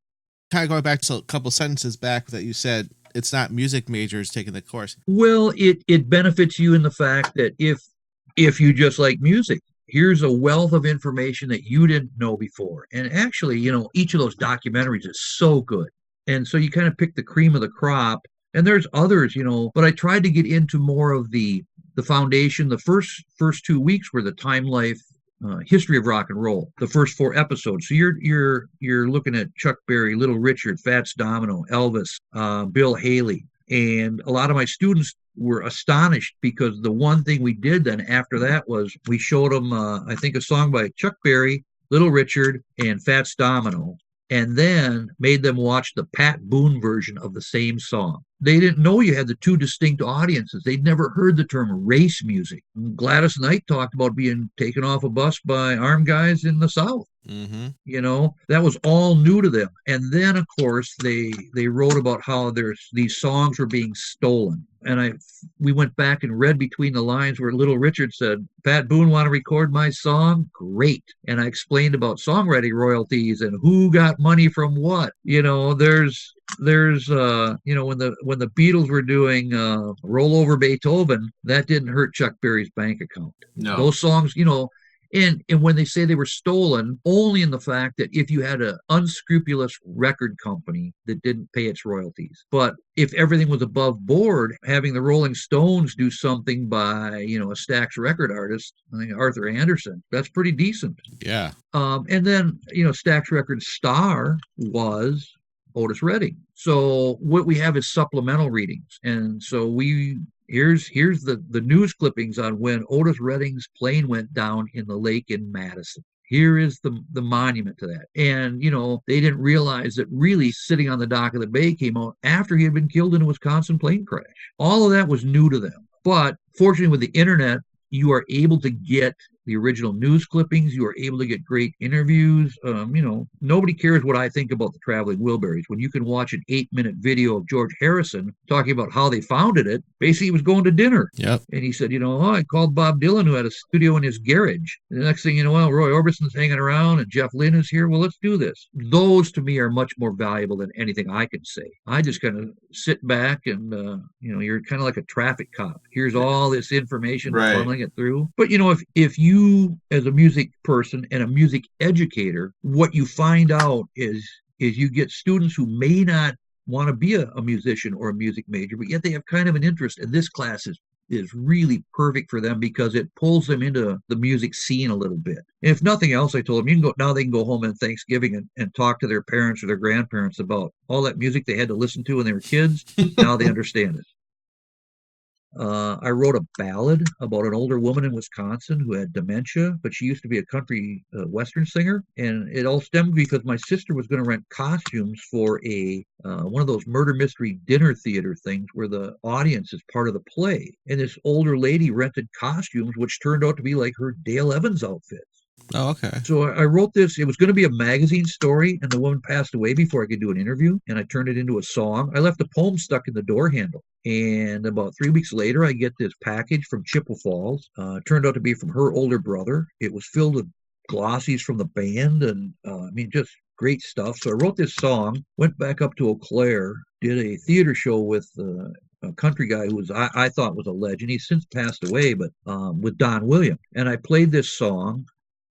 Kind of going back to a couple sentences back that you said, it's not music majors taking the course. Well, it benefits you in the fact that if you just like music, here's a wealth of information that you didn't know before. And actually, each of those documentaries is so good. And so you kind of pick the cream of the crop. And there's others, but I tried to get into more of the foundation. The first 2 weeks were the time life history of rock and roll, the first 4 episodes. So you're looking at Chuck Berry, Little Richard, Fats Domino, Elvis, Bill Haley. And a lot of my students were astonished because the one thing we did then after that was we showed them, I think, a song by Chuck Berry, Little Richard, and Fats Domino, and then made them watch the Pat Boone version of the same song. They didn't know you had the two distinct audiences. They'd never heard the term race music. Gladys Knight talked about being taken off a bus by armed guys in the South. Mm-hmm. That was all new to them. And then, of course, they wrote about how these songs were being stolen. And we went back and read between the lines where Little Richard said, Pat Boone want to record my song? Great. And I explained about songwriting royalties and who got money from what. There's when the Beatles were doing Roll Over Beethoven, that didn't hurt Chuck Berry's bank account. No. Those songs, and when they say they were stolen, only in the fact that if you had an unscrupulous record company that didn't pay its royalties. But if everything was above board, having the Rolling Stones do something by, a Stax record artist, I think Arthur Anderson, that's pretty decent. Yeah. And then, Stax Records' star was Otis Redding. So what we have is supplemental readings. And so here's the news clippings on when Otis Redding's plane went down in the lake in Madison. Here is the monument to that. And, they didn't realize that really Sitting on the Dock of the Bay came out after he had been killed in a Wisconsin plane crash. All of that was new to them. But fortunately with the internet, you are able to get the original news clippings. You are able to get great interviews. Nobody cares what I think about the Traveling Wilburys. When you can watch an 8-minute video of George Harrison talking about how they founded it, basically he was going to dinner. Yep. And he said, I called Bob Dylan, who had a studio in his garage. And the next thing you know, Roy Orbison's hanging around and Jeff Lynne is here. Well, let's do this. Those to me are much more valuable than anything I can say. I just kind of sit back and, you're kind of like a traffic cop. Here's all this information, funneling it through. But, if you, as a music person and a music educator, what you find out is you get students who may not want to be a musician or a music major, but yet they have kind of an interest. And this class is really perfect for them because it pulls them into the music scene a little bit. And if nothing else, I told them, they can go home on Thanksgiving and talk to their parents or their grandparents about all that music they had to listen to when they were kids. Now they understand it. I wrote a ballad about an older woman in Wisconsin who had dementia, but she used to be a country western singer. And it all stemmed because my sister was going to rent costumes for one of those murder mystery dinner theater things where the audience is part of the play. And this older lady rented costumes, which turned out to be like her Dale Evans outfits. Oh, okay. So I wrote this. It was going to be a magazine story, and the woman passed away before I could do an interview, and I turned it into a song. I left a poem stuck in the door handle, and about 3 weeks later, I get this package from Chippewa Falls. Turned out to be from her older brother. It was filled with glossies from the band, and just great stuff. So I wrote this song, went back up to Eau Claire, did a theater show with a country guy who I thought was a legend. He's since passed away, but with Don Williams. And I played this song.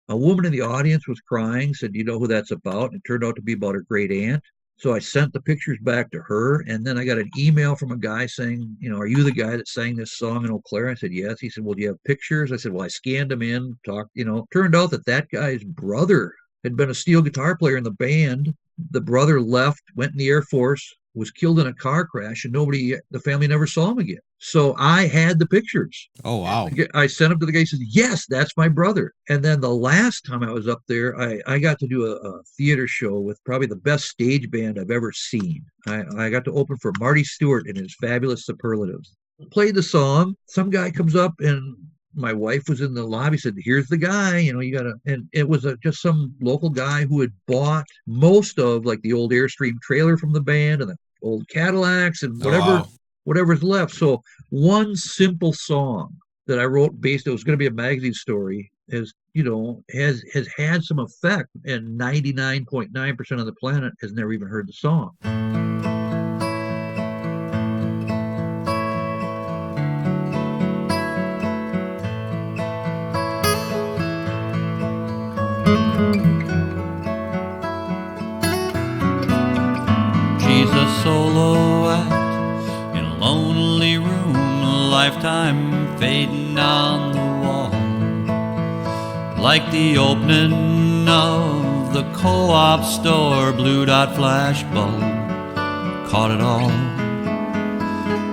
A woman in the audience was crying, said, "You know who that's about?" And it turned out to be about her great aunt. So I sent the pictures back to her. And then I got an email from a guy saying, "Are you the guy that sang this song in Eau Claire?" I said, "Yes." He said, "Well, do you have pictures?" I said, "Well, I scanned them in, talked, Turned out that guy's brother had been a steel guitar player in the band. The brother left, went in the Air Force, was killed in a car crash, and the family never saw him again. So I had the pictures. Oh, wow. I sent them to the guy. He said, "Yes, that's my brother." And then the last time I was up there, I got to do a theater show with probably the best stage band I've ever seen. I got to open for Marty Stewart and his fabulous Superlatives. Played the song. Some guy comes up, and my wife was in the lobby, said, "Here's the guy, you gotta," and it was just some local guy who had bought most of like the old Airstream trailer from the band and the old Cadillacs and whatever's left. So one simple song that I wrote it was going to be a magazine story has had some effect, and 99.9% of the planet has never even heard the song. She's a silhouette in a lonely room, a lifetime fading on the wall, like the opening of the co-op store, blue dot flash bulb caught it all.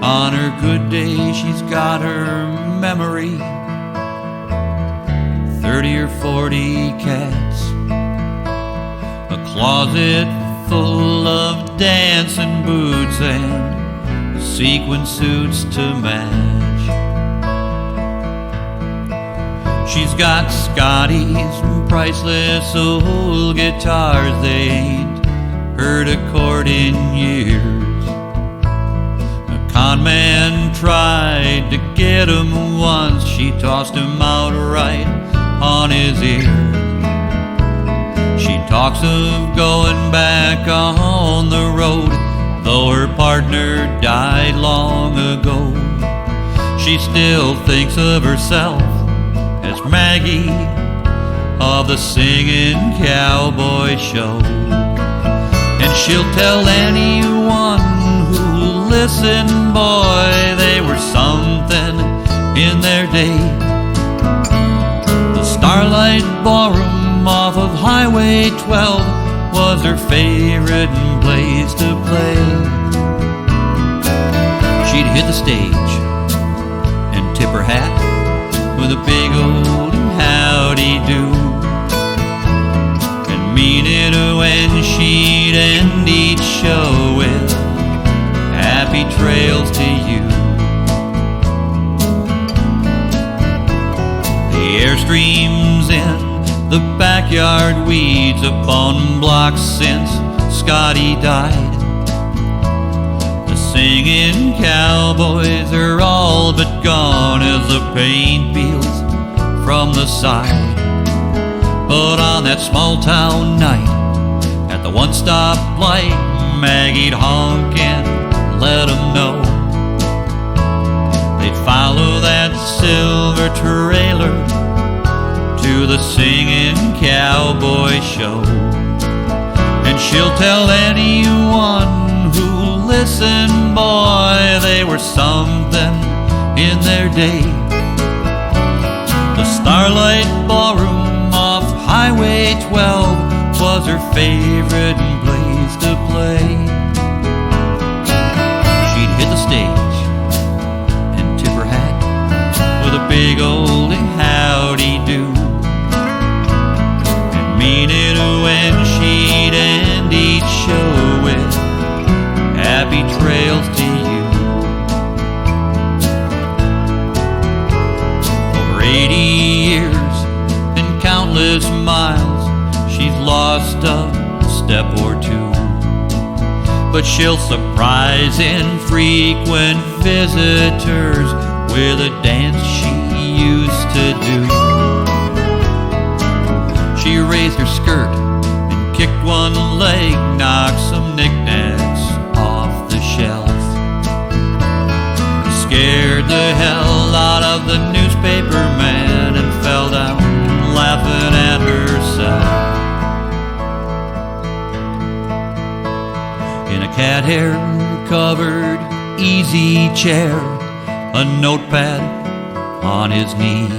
On her good day she's got her memory, 30 or 40 cats, a closet full of dancing boots and sequin suits to match. She's got Scotty's priceless old guitars, they ain't heard a chord in years. A con man tried to get him once, she tossed him out right on his ear. She talks of going back on the road, though her partner died long ago. She still thinks of herself as Maggie of the Singing Cowboy Show. And she'll tell anyone who'll listen, boy, they were something in their day. The Starlight Ballroom off of Highway 12 was her favorite place to play. She'd hit the stage and tip her hat with a big old howdy do, and mean it when she'd end each show with happy trails to you. The Airstream backyard weeds upon blocks since Scotty died. The singing cowboys are all but gone as the paint peels from the side. But on that small town night, at the one-stop light, Maggie'd honk and let 'em know. They'd follow that silver trailer to the singing cowboy show. And she'll tell anyone who listened, boy, they were something in their day. The Starlight Ballroom off Highway 12 was her favorite place to play. She'd hit the stage and tip her hat with a big old howdy do, and mean it when she'd end each show with happy trails to you. Over 80 years and countless miles, she's lost a step or two, but she'll surprise infrequent visitors with a dance she used to do. She raised her skirt and kicked one leg, knocked some knickknacks off the shelf, scared the hell out of the newspaper man, and fell down laughing at herself. In a cat hair covered easy chair, a notepad on his knee,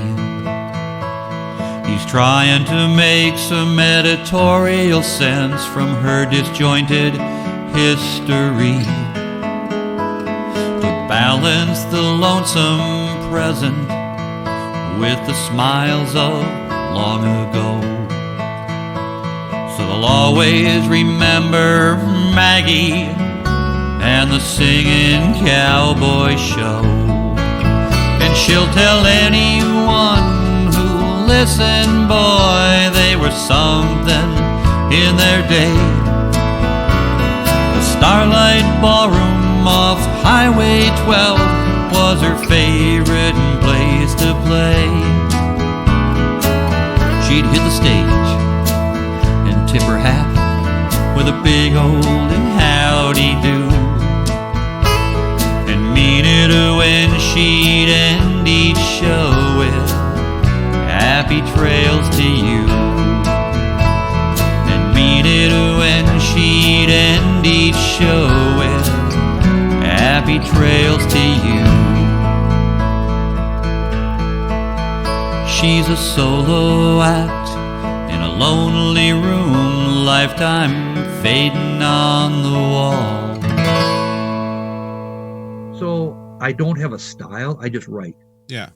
he's trying to make some editorial sense from her disjointed history, to balance the lonesome present with the smiles of long ago. So they'll always remember Maggie and the singing cowboy show. And she'll tell anyone who listened, boy, they were something in their day. The Starlight Ballroom off Highway 12 was her favorite place to play. She'd hit the stage and tip her hat with a big old howdy-do, and mean it when she'd end each show with happy trails to you, and mean it when she'd end each show with happy trails to you. She's a solo act in a lonely room, lifetime fading on the wall. So I don't have a style, I just write. Yeah.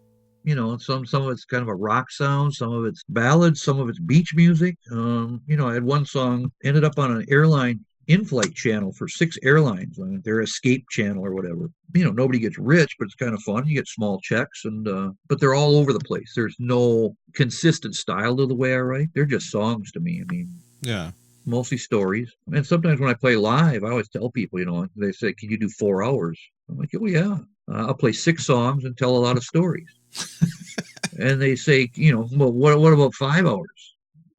You know, some of it's kind of a rock sound, some of it's ballads, some of it's beach music. You know, I had one song ended up on an airline in-flight channel for 6 airlines, their escape channel or whatever. You know, nobody gets rich, but it's kind of fun. You get small checks, and but they're all over the place. There's no consistent style to the way I write. They're just songs to me. I mean, Yeah. mostly stories. And sometimes when I play live, I always tell people, you know, they say, "Can you do 4 hours?" I'm like, "Oh yeah." I'll play 6 songs and tell a lot of stories. And they say, you know, well, what about 5 hours?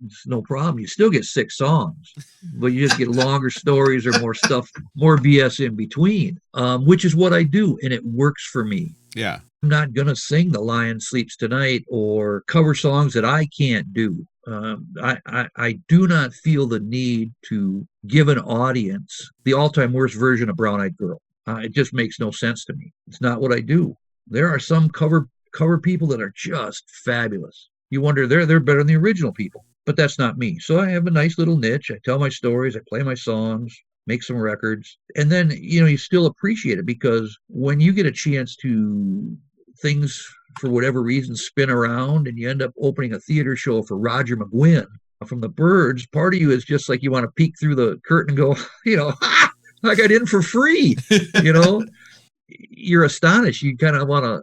It's no problem. You still get 6 songs, but you just get longer stories or more stuff, more BS in between, which is what I do, and it works for me. Yeah. I'm not going to sing The Lion Sleeps Tonight or cover songs that I can't do. I do not feel the need to give an audience the all-time worst version of Brown Eyed Girl. It just makes no sense to me. It's not what I do. There are some cover people that are just fabulous. You wonder, they're better than the original people. But that's not me. So I have a nice little niche. I tell my stories. I play my songs, make some records. And then, you know, you still appreciate it, because when you get a chance to things, for whatever reason, spin around and you end up opening a theater show for Roger McGuinn from the Byrds, part of you is just like you want to peek through the curtain and go, you know, I got in for free, you know. You're astonished. You kind of want to,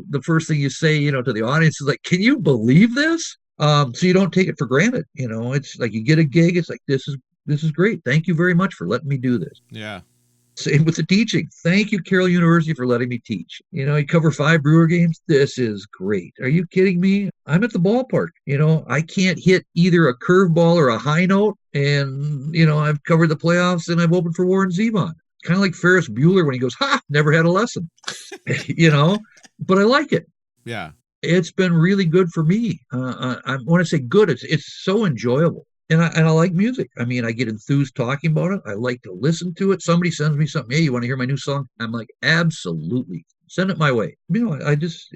the first thing you say, you know, to the audience is like, "Can you believe this?" So you don't take it for granted. It's like you get a gig. It's like, this is great. Thank you very much for letting me do this. Yeah. Same with the teaching. Thank you, Carroll University, for letting me teach. You cover 5 Brewer games. This is great. Are you kidding me? I'm at the ballpark. I can't hit either a curveball or a high note. And, I've covered the playoffs and I've opened for Warren Zevon. Kind of like Ferris Bueller when he goes, never had a lesson, but I like it. Yeah. It's been really good for me. When I say good, it's so enjoyable. And I like music. I mean, I get enthused talking about it. I like to listen to it. Somebody sends me something. Hey, you want to hear my new song? I'm like, absolutely. Send it my way. I was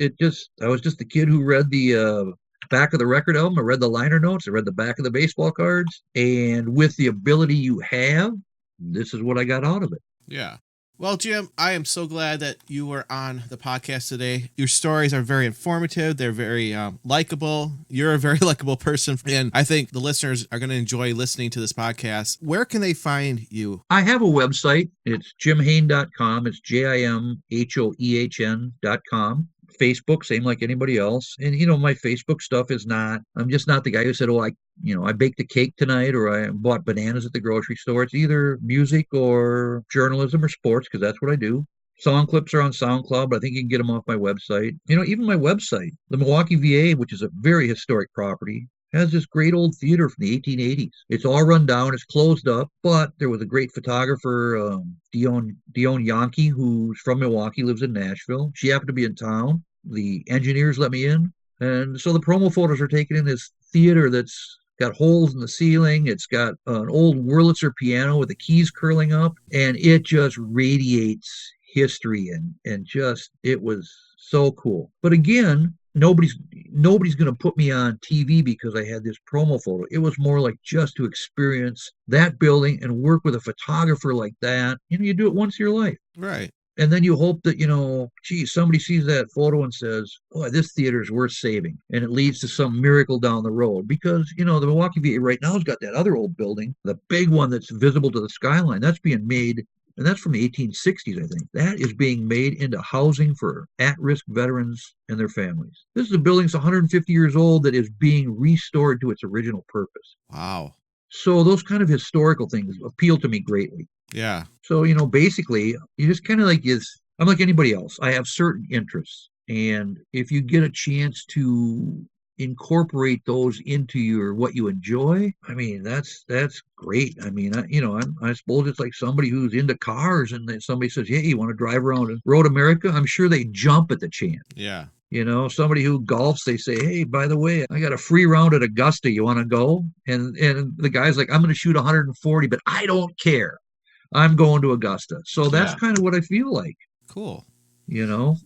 just the kid who read the back of the record album. I read the liner notes. I read the back of the baseball cards. And with the ability you have, this is what I got out of it. Yeah. Well, Jim, I am so glad that you were on the podcast today. Your stories are very informative. They're very likable. You're a very likable person. And I think the listeners are going to enjoy listening to this podcast. Where can they find you? I have a website. It's jimhoehn.com. It's JIMHOEHN.com. Facebook, same like anybody else. And, my Facebook stuff I'm just not the guy who said, I baked a cake tonight or I bought bananas at the grocery store. It's either music or journalism or sports, because that's what I do. Song clips are on SoundCloud, but I think you can get them off my website. Even my website, the Milwaukee VA, which is a very historic property, has this great old theater from the 1880s. It's all run down. It's closed up, but there was a great photographer, Dion Yankee, who's from Milwaukee, lives in Nashville. She happened to be in town. The engineers let me in. And so the promo photos are taken in this theater that's got holes in the ceiling. It's got an old Wurlitzer piano with the keys curling up, and it just radiates history and just, it was so cool. But again, nobody's going to put me on TV because I had this promo photo. It was more like just to experience that building and work with a photographer like that. You do it once in your life. Right. And then you hope that, somebody sees that photo and says, oh, this theater is worth saving. And it leads to some miracle down the road. Because, the Milwaukee VA right now has got that other old building, the big one that's visible to the skyline. That's being made, and that's from the 1860s, I think. That is being made into housing for at-risk veterans and their families. This is a building that's 150 years old that is being restored to its original purpose. Wow. So those kind of historical things appeal to me greatly. Yeah. So, basically, you just kind of I'm like anybody else. I have certain interests. And if you get a chance to incorporate those into what you enjoy, I mean, that's great. I mean, I suppose it's like somebody who's into cars and then somebody says, hey, you want to drive around Road America? I'm sure they jump at the chance. Yeah. Somebody who golfs, they say, hey, by the way, I got a free round at Augusta. You want to go? And the guy's like, I'm going to shoot 140, but I don't care. I'm going to Augusta. So that's kind of what I feel like. Cool. Well,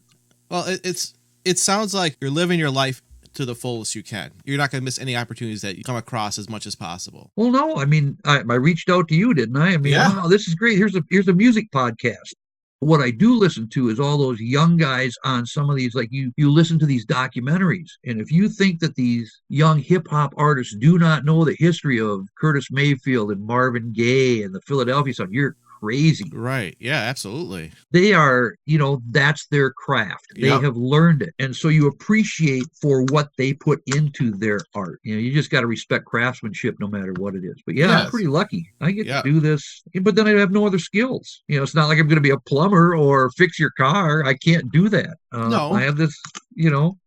it sounds like you're living your life to the fullest you can. You're not going to miss any opportunities that you come across as much as possible. Well, no, I mean, I reached out to you, didn't I? I mean, wow, this is great. Here's a music podcast. What I do listen to is all those young guys on some of these, like you listen to these documentaries. And if you think that these young hip hop artists do not know the history of Curtis Mayfield and Marvin Gaye and the Philadelphia Sound, you're crazy. Right. Yeah, absolutely. They are, that's their craft. They have learned it. And so you appreciate for what they put into their art. You just got to respect craftsmanship no matter what it is. But I'm pretty lucky. I get to do this, but then I have no other skills. It's not like I'm going to be a plumber or fix your car. I can't do that. No. I have this,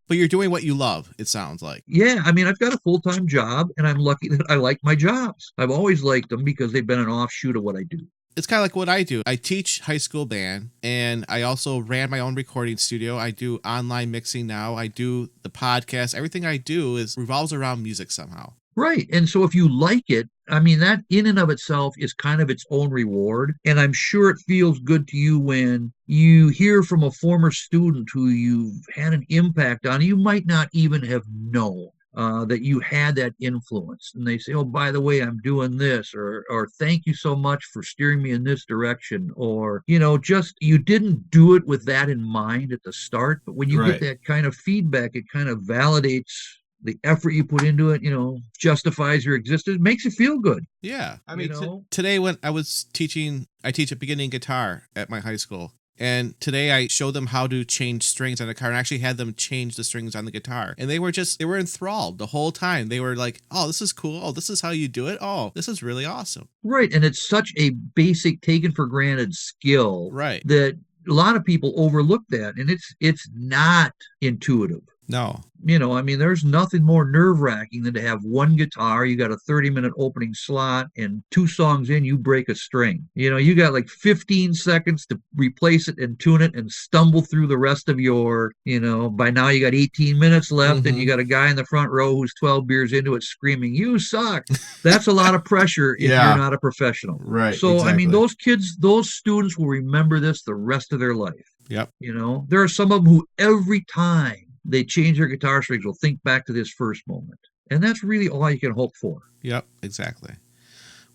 But you're doing what you love, it sounds like. Yeah, I mean, I've got a full-time job, and I'm lucky that I like my jobs. I've always liked them because they've been an offshoot of what I do. It's kind of like what I do. I teach high school band, and I also ran my own recording studio. I do online mixing now. I do the podcast. Everything I do revolves around music somehow. Right. And so if you like it, I mean, that in and of itself is kind of its own reward. And I'm sure it feels good to you when you hear from a former student who you've had an impact on. You might not even have known that you had that influence. And they say, oh, by the way, I'm doing this, or thank you so much for steering me in this direction. Or, just you didn't do it with that in mind at the start. But when you get that kind of feedback, it kind of validates the effort you put into it, justifies your existence, makes you feel good. Yeah. I mean, today when I was teaching, I teach a beginning guitar at my high school. And today I showed them how to change strings on the guitar and actually had them change the strings on the guitar. And they were enthralled the whole time. They were like, oh, this is cool. Oh, this is how you do it. Oh, this is really awesome. Right. And it's such a basic, taken for granted skill. Right. That a lot of people overlook that. And it's not intuitive. No. There's nothing more nerve-wracking than to have one guitar, you got a 30-minute opening slot, and 2 songs in, you break a string. You got like 15 seconds to replace it and tune it and stumble through the rest of your, by now you got 18 minutes left, and you got a guy in the front row who's 12 beers into it screaming, "You suck." That's a lot of pressure if you're not a professional. Right. So, exactly. those students will remember this the rest of their life. Yep. There are some of them who every time they change their guitar strings will think back to this first moment. And that's really all you can hope for. Yep, exactly.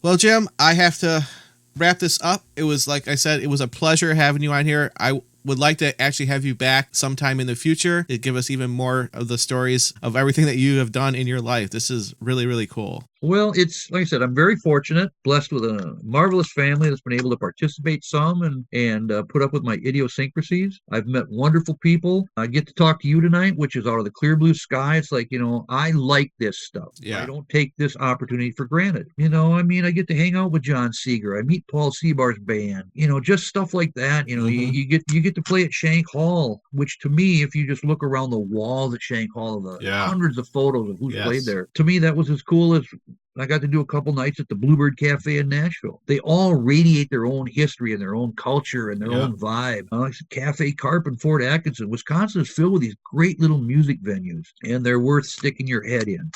Well, Jim, I have to wrap this up. It was, like I said, it was a pleasure having you on here. I would like to actually have you back sometime in the future to give us even more of the stories of everything that you have done in your life. This is really, really cool. Well, it's like I said, I'm very fortunate, blessed with a marvelous family that's been able to participate some and put up with my idiosyncrasies. I've met wonderful people. I get to talk to you tonight, which is out of the clear blue sky. It's like, I like this stuff. Yeah. I don't take this opportunity for granted. I get to hang out with John Seeger. I meet Paul Seabar's band, just stuff like that. You get to play at Shank Hall, which to me, if you just look around the walls at Shank Hall, the hundreds of photos of who's played there, to me, that was as cool as I got to do a couple nights at the Bluebird Cafe in Nashville. They all radiate their own history and their own culture and their own vibe. Like I said, Cafe Carp in Fort Atkinson. Wisconsin is filled with these great little music venues, and they're worth sticking your head in.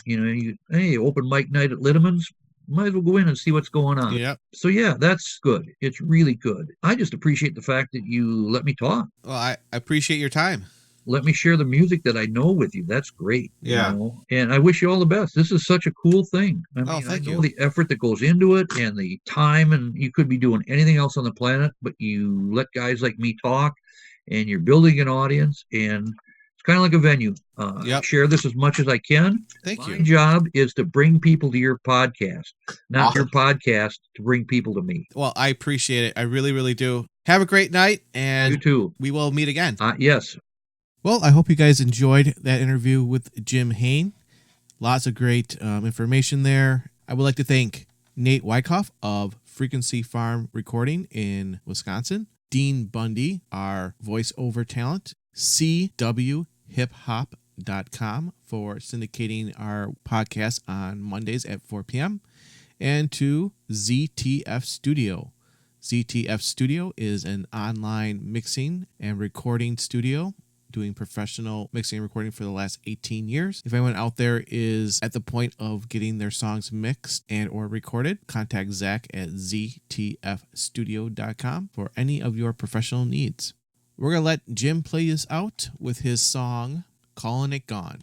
Hey, open mic night at Littleman's. Might as well go in and see what's going on. Yep. So, that's good. It's really good. I just appreciate the fact that you let me talk. Well, I appreciate your time. Let me share the music that I know with you. That's great. Yeah. And I wish you all the best. This is such a cool thing. Thank I know you. the effort that goes into it and the time, and you could be doing anything else on the planet, but you let guys like me talk, and you're building an audience, and it's kind of like a venue. Share this as much as I can. Thank you. My job is to bring people to your podcast, not your podcast to bring people to me. Well, I appreciate it. I really, really do. Have a great night, and You too. We will meet again. Yes. Well, I hope you guys enjoyed that interview with Jim Hoehn. Lots of great information there. I would like to thank Nate Wyckoff of Frequency Farm Recording in Wisconsin, Dean Bundy, our voiceover talent, CWHipHop.com for syndicating our podcast on Mondays at 4 p.m., and to ZTF Studio. ZTF Studio is an online mixing and recording studio, doing professional mixing and recording for the last 18 years. If anyone out there is at the point of getting their songs mixed and or recorded, contact Zach at ztfstudio.com for any of your professional needs. We're going to let Jim play us out with his song, Callin' It Gone.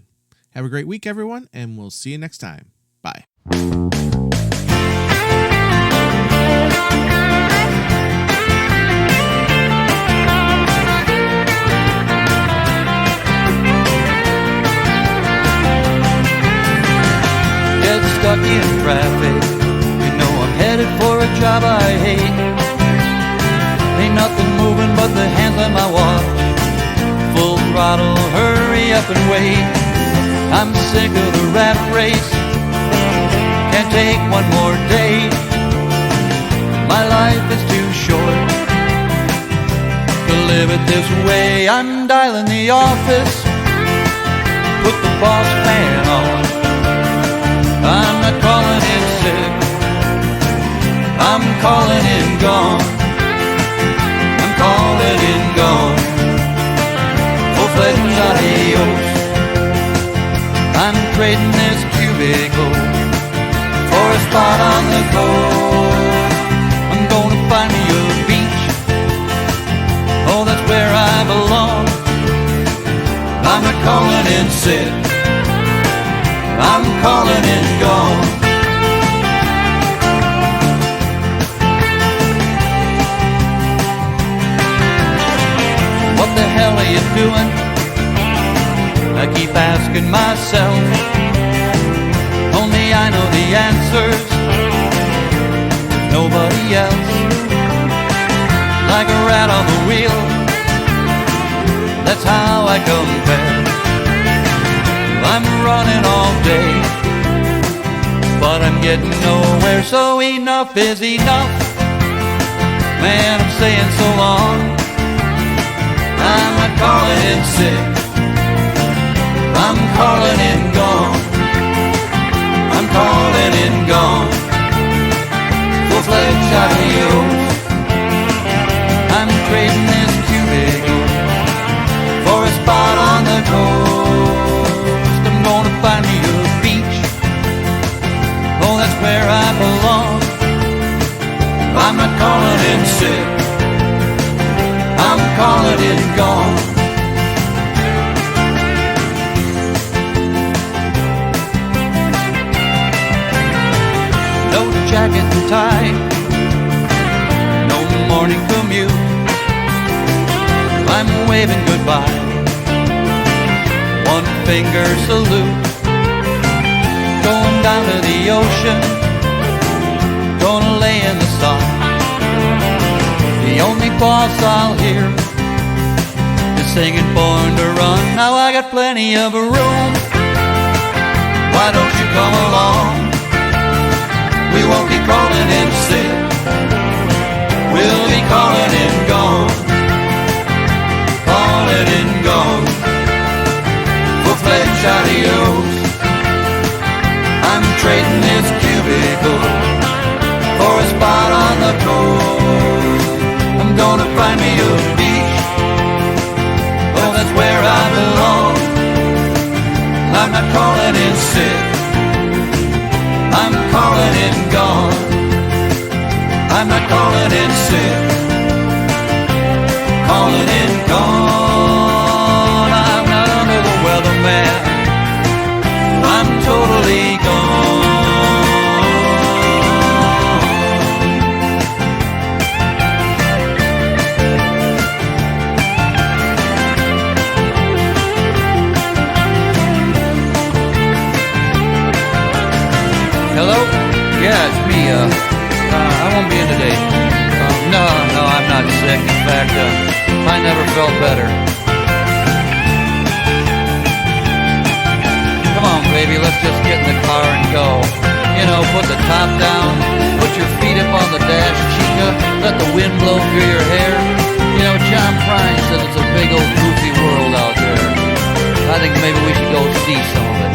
Have a great week, everyone, and we'll see you next time. Bye. Stuck in traffic, I'm headed for a job I hate. Ain't nothing moving but the hands on my watch. Full throttle, hurry up and wait. I'm sick of the rat race, can't take one more day. My life is too short to live it this way. I'm dialing the office, put the boss man on. I'm not calling in sick, I'm calling in gone. I'm calling in gone. Full-fledged adios. I'm trading this cubicle for a spot on the coast. I'm gonna find me a beach, oh, that's where I belong. I'm not calling in sick, I'm calling it gone. What the hell are you doing? I keep asking myself. Only I know the answers, nobody else. Like a rat on the wheel, that's how I compare. I'm running all day, but I'm getting nowhere, so enough is enough. Man, I'm saying so long. I'm not calling in sick, I'm calling in gone. I'm calling in gone. Full-fledged adios. I'm trading this cubicle for a spot on the coast. I'm gonna find me a beach, oh, that's where I belong. I'm not calling in sick, I'm calling in gone. No jacket and tie, no morning commute. I'm waving goodbye, one finger salute. Going down to the ocean, gonna lay in the sun. The only boss I'll hear is singing Born to Run. Now I got plenty of room, why don't you come along? We won't be calling in sick, we'll be calling in gone. Calling in gone. Full-fledged adios. I'm trading this cubicle for a spot on the coast. I'm gonna find me a beach, oh, that's where I belong. I'm not calling in sick, I'm calling in gone. I'm not calling in sick, calling in gone. I'm not under the weather, man, I'm totally gone. Hello? Yeah, it's me. I won't be in today. No, I'm not sick. In fact, I never felt better. Come on, baby, let's just get in the car and go. You know, put the top down, put your feet up on the dash, chica, let the wind blow through your hair. You know, John Prine said it's a big old goofy world out there. I think maybe we should go see some of it.